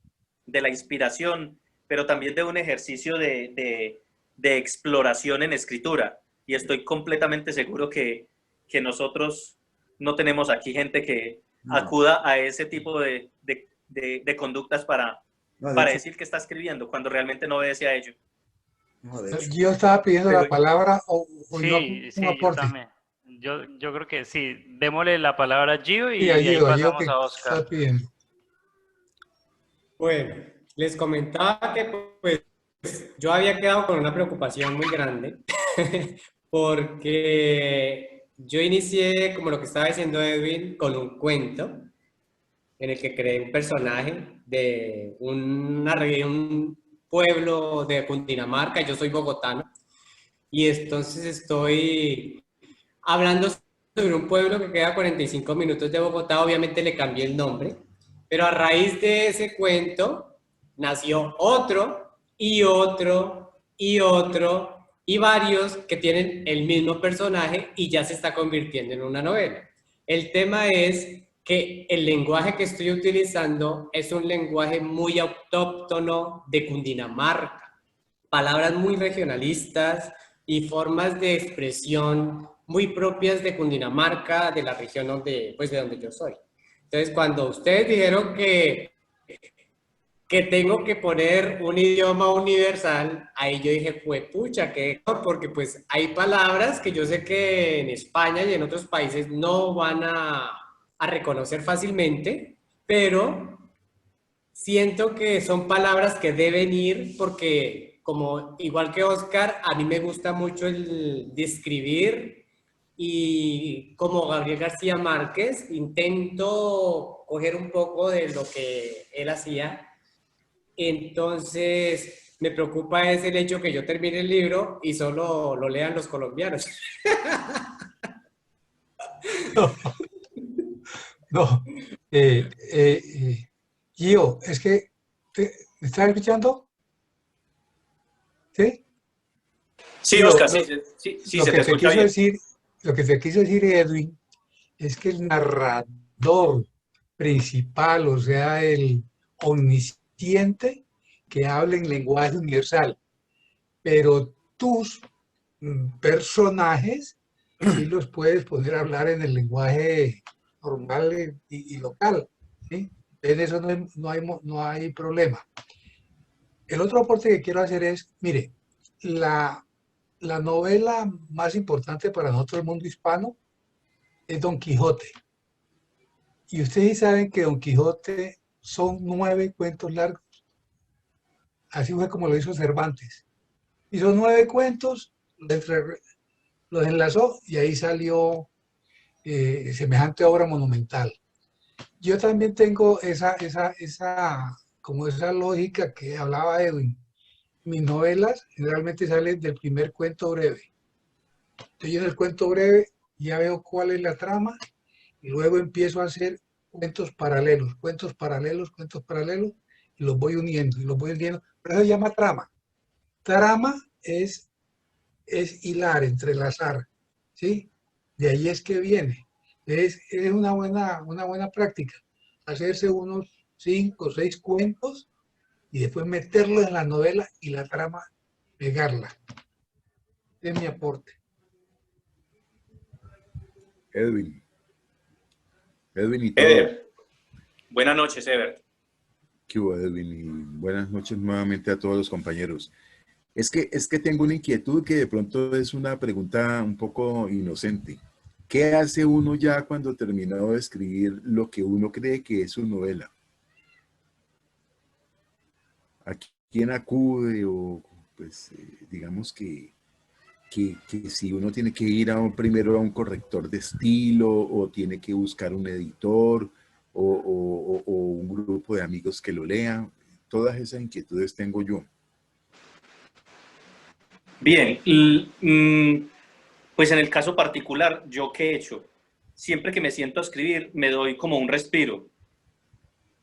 la inspiración, pero también de un ejercicio de exploración en escritura, y estoy completamente seguro que nosotros no tenemos aquí gente que acuda a ese tipo de conductas para decir que está escribiendo cuando realmente no obedece a ello. No, de hecho. Yo estaba pidiendo la palabra o sí, un aporte. yo también. Yo creo que sí. Démosle la palabra a Gio y Sí, a ahí Gio, pasamos que a Oscar. está pidiendo. Bueno, les comentaba que pues yo había quedado con una preocupación muy grande porque yo inicié, como lo que estaba diciendo Edwin, con un cuento en el que creé un personaje de un pueblo de Cundinamarca. Yo soy bogotano y entonces estoy hablando sobre un pueblo que queda a 45 minutos de Bogotá. Obviamente le cambié el nombre, pero a raíz de ese cuento nació otro y otro y otro y varios que tienen el mismo personaje y ya se está convirtiendo en una novela. El tema es que el lenguaje que estoy utilizando es un lenguaje muy autóctono de Cundinamarca, palabras muy regionalistas y formas de expresión muy propias de Cundinamarca, de la región donde, pues de donde yo soy. Entonces, cuando ustedes dijeron que tengo que poner un idioma universal, ahí yo dije, pues pucha, que porque pues hay palabras que yo sé que en España y en otros países no van a reconocer fácilmente, pero siento que son palabras que deben ir porque, como igual que Oscar, a mí me gusta mucho el describir y como Gabriel García Márquez intento coger un poco de lo que él hacía. Entonces me preocupa es el hecho que yo termine el libro y solo lo lean los colombianos. No. Gio, es que, ¿me estás escuchando? ¿Sí? Sí, Gio, Oscar, sí, lo se que te escucha bien. lo que te quiso decir Edwin es que el narrador principal, o sea, el omnisciente, que habla en lenguaje universal, pero tus personajes sí los puedes poner a hablar en el lenguaje normal y local, ¿sí? En eso no hay problema. El otro aporte que quiero hacer es, mire, la novela más importante para nosotros, el mundo hispano, es Don Quijote. Y ustedes saben que Don Quijote son 9 cuentos largos. Así fue como lo hizo Cervantes. Hizo 9 cuentos, los enlazó y ahí salió semejante obra monumental. Yo también tengo como esa lógica que hablaba Edwin. Mis novelas generalmente salen del primer cuento breve. Entonces yo en el cuento breve ya veo cuál es la trama y luego empiezo a hacer cuentos paralelos, y los voy uniendo, Pero eso se llama trama. Trama es hilar, entrelazar, ¿sí? De ahí es que viene. Es una buena práctica. Hacerse unos 5 o 6 cuentos y después meterlo en la novela y la trama pegarla. Es mi aporte. Edwin y todo. Eder. Buenas noches, Eder. ¿Qué hubo, Edwin? Y buenas noches nuevamente a todos los compañeros. Es que tengo una inquietud que de pronto es una pregunta un poco inocente. ¿Qué hace uno ya cuando terminado de escribir lo que uno cree que es su novela? ¿A quién acude? O pues digamos que si uno tiene que ir primero a un corrector de estilo o tiene que buscar un editor o un grupo de amigos que lo lean. Todas esas inquietudes tengo yo. Bien, pues en el caso particular, ¿yo qué he hecho? Siempre que me siento a escribir, me doy como un respiro.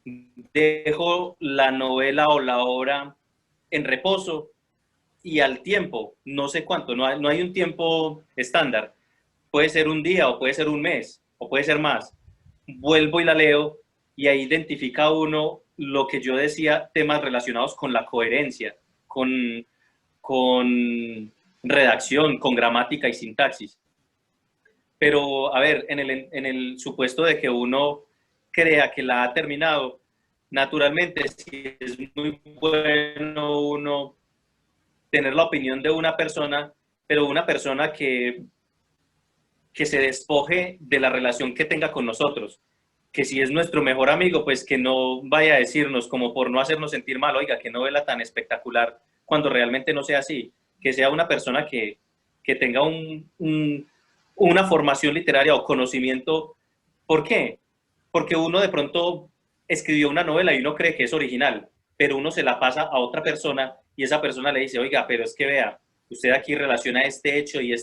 Dejo la novela o la obra en reposo y al tiempo, no sé cuánto, no hay un tiempo estándar. Puede ser un día o puede ser un mes o puede ser más. Vuelvo y la leo y ahí identifica uno lo que yo decía, temas relacionados con la coherencia, con redacción, con gramática y sintaxis. Pero, a ver, en el supuesto de que uno crea que la ha terminado, naturalmente, si es muy bueno uno tener la opinión de una persona, pero una persona que se despoje de la relación que tenga con nosotros. Que si es nuestro mejor amigo, pues que no vaya a decirnos como por no hacernos sentir mal, oiga, qué novela tan espectacular, cuando realmente no sea así. Que sea una persona que tenga una formación literaria o conocimiento. ¿Por qué? Porque uno de pronto escribió una novela y uno cree que es original, pero uno se la pasa a otra persona y esa persona le dice, oiga, pero es que vea, usted aquí relaciona este hecho y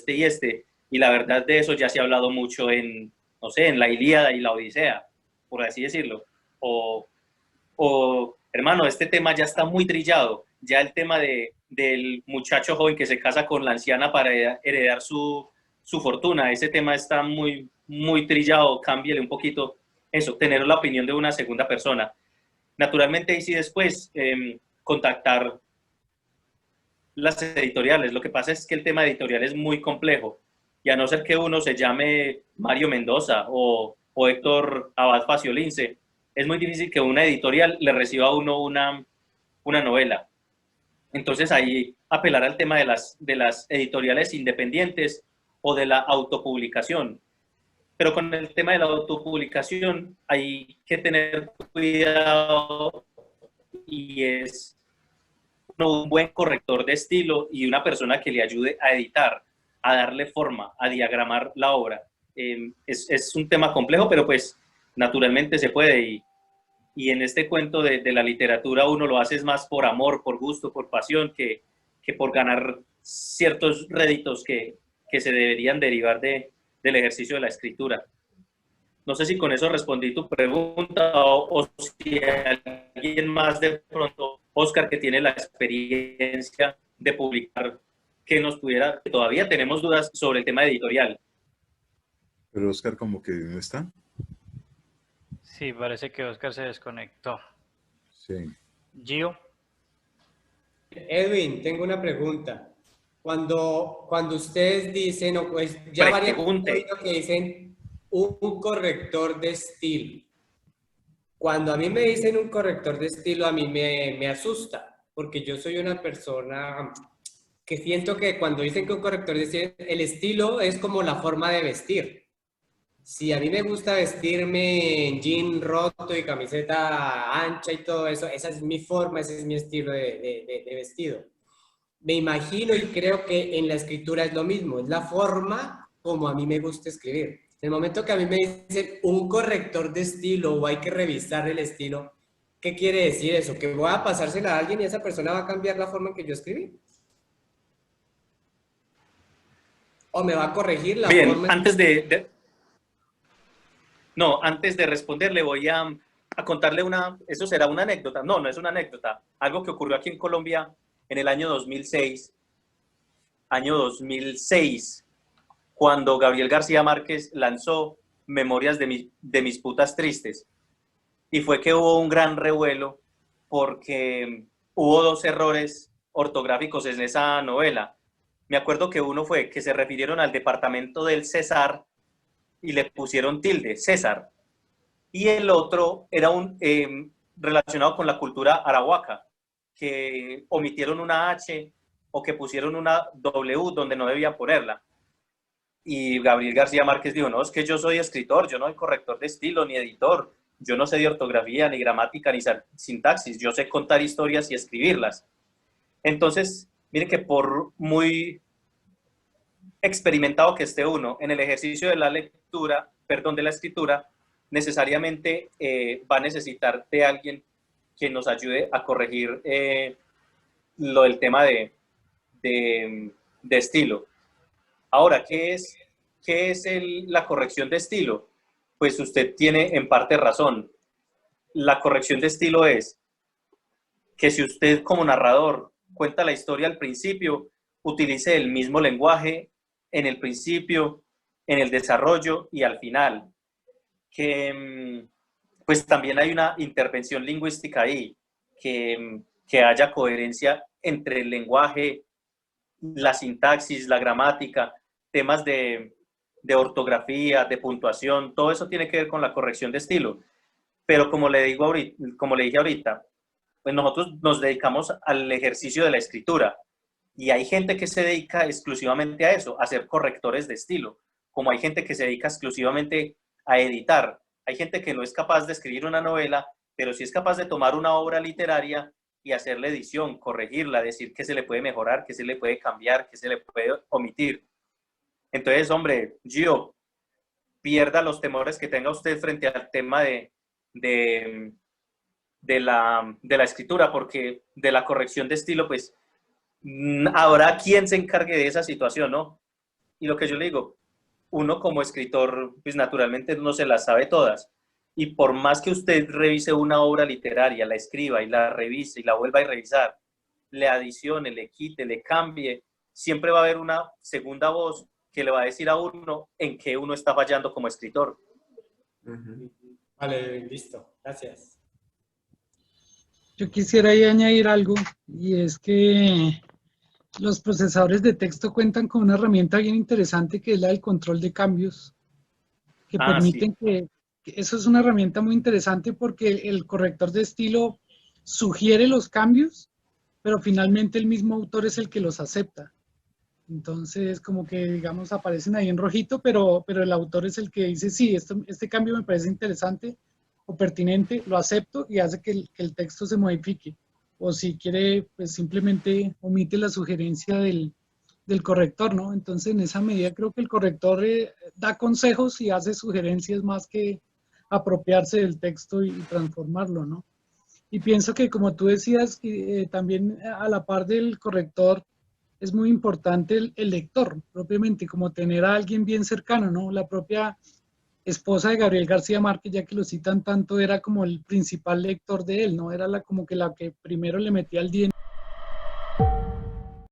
y la verdad de eso ya se ha hablado mucho en, no sé, en la Ilíada y la Odisea, por así decirlo. O hermano, este tema ya está muy trillado, ya el tema del muchacho joven que se casa con la anciana para heredar su fortuna, ese tema está muy, muy trillado, cámbiale un poquito eso, tener la opinión de una segunda persona. Naturalmente, y si después contactar las editoriales. Lo que pasa es que el tema editorial es muy complejo y a no ser que uno se llame Mario Mendoza o Héctor Abad Faciolince, es muy difícil que una editorial le reciba a uno una novela. Entonces ahí apelar al tema de las editoriales independientes o de la autopublicación. Pero con el tema de la autopublicación hay que tener cuidado y es un buen corrector de estilo y una persona que le ayude a editar, a darle forma, a diagramar la obra. Es un tema complejo, pero pues naturalmente se puede y en este cuento de la literatura uno lo hace más por amor, por gusto, por pasión, que por ganar ciertos réditos que se deberían derivar del ejercicio de la escritura. No sé si con eso respondí tu pregunta o si alguien más de pronto, Oscar, que tiene la experiencia de publicar, que nos pudiera, que todavía tenemos dudas sobre el tema editorial. Pero Oscar como que no está. Sí, parece que Oscar se desconectó. Sí. Gio. Edwin, tengo una pregunta. Cuando ustedes dicen, o pues ya varias veces que dicen un corrector de estilo. Cuando a mí me dicen un corrector de estilo, a mí me asusta, porque yo soy una persona que siento que cuando dicen que un corrector de estilo, el estilo es como la forma de vestir. si a mí me gusta vestirme en jean roto y camiseta ancha y todo eso, esa es mi forma, ese es mi estilo de vestido. Me imagino y creo que en la escritura es lo mismo, es la forma como a mí me gusta escribir. En el momento que a mí me dicen un corrector de estilo o hay que revisar el estilo, ¿qué quiere decir eso? ¿Que voy a pasársela a alguien y esa persona va a cambiar la forma en que yo escribí? ¿O me va a corregir la Bien, forma? antes antes de responderle voy a contarle eso será una anécdota. No, no es una anécdota. Algo que ocurrió aquí en Colombia en el año 2006. Año 2006, cuando Gabriel García Márquez lanzó Memorias de mis putas tristes. Y fue que hubo un gran revuelo porque hubo 2 errores ortográficos en esa novela. Me acuerdo que uno fue que se refirieron al departamento del Cesar y le pusieron tilde, César. Y el otro era relacionado con la cultura arahuaca, que omitieron una H o que pusieron una W donde no debía ponerla. Y Gabriel García Márquez dijo, no, es que yo soy escritor, yo no soy corrector de estilo ni editor, yo no sé de ortografía, ni gramática, ni sintaxis, yo sé contar historias y escribirlas. Entonces, mire que por muy experimentado que esté uno en el ejercicio de la lectura, de la escritura, necesariamente va a necesitar de alguien que nos ayude a corregir lo del tema de estilo. Ahora, ¿qué es la corrección de estilo? Pues usted tiene en parte razón. La corrección de estilo es que si usted como narrador cuenta la historia al principio, utilice el mismo lenguaje en el principio, en el desarrollo y al final. Que pues también hay una intervención lingüística ahí, que haya coherencia entre el lenguaje, la sintaxis, la gramática, temas de ortografía, de puntuación, todo eso tiene que ver con la corrección de estilo. Pero como le dije ahorita, pues nosotros nos dedicamos al ejercicio de la escritura y hay gente que se dedica exclusivamente a eso, a ser correctores de estilo, como hay gente que se dedica exclusivamente a editar. Hay gente que no es capaz de escribir una novela, pero sí es capaz de tomar una obra literaria y hacer la edición, corregirla, decir qué se le puede mejorar, qué se le puede cambiar, qué se le puede omitir. Entonces, hombre, Gio, pierda los temores que tenga usted frente al tema de la escritura, porque de la corrección de estilo, pues, habrá quien se encargue de esa situación, ¿no? Y lo que yo le digo, uno como escritor, pues naturalmente no se las sabe todas. Y por más que usted revise una obra literaria, la escriba y la revise y la vuelva a revisar, le adicione, le quite, le cambie, siempre va a haber una segunda voz que le va a decir a uno en qué uno está fallando como escritor. Vale, listo. Gracias. Yo quisiera ahí añadir algo, y es que los procesadores de texto cuentan con una herramienta bien interesante que es la del control de cambios, que permiten que eso es una herramienta muy interesante porque el corrector de estilo sugiere los cambios, pero finalmente el mismo autor es el que los acepta. Entonces, como que, digamos, aparecen ahí en rojito, pero el autor es el que dice, sí, este cambio me parece interesante o pertinente, lo acepto y hace que el texto se modifique. O si quiere, pues simplemente omite la sugerencia del corrector, ¿no? Entonces, en esa medida creo que el corrector da consejos y hace sugerencias más que apropiarse del texto y transformarlo, ¿no? Y pienso que, como tú decías, también a la par del corrector, es muy importante el lector, propiamente, como tener a alguien bien cercano, ¿no? La propia esposa de Gabriel García Márquez, ya que lo citan tanto, era como el principal lector de él, ¿no? Era como que la que primero le metía el diente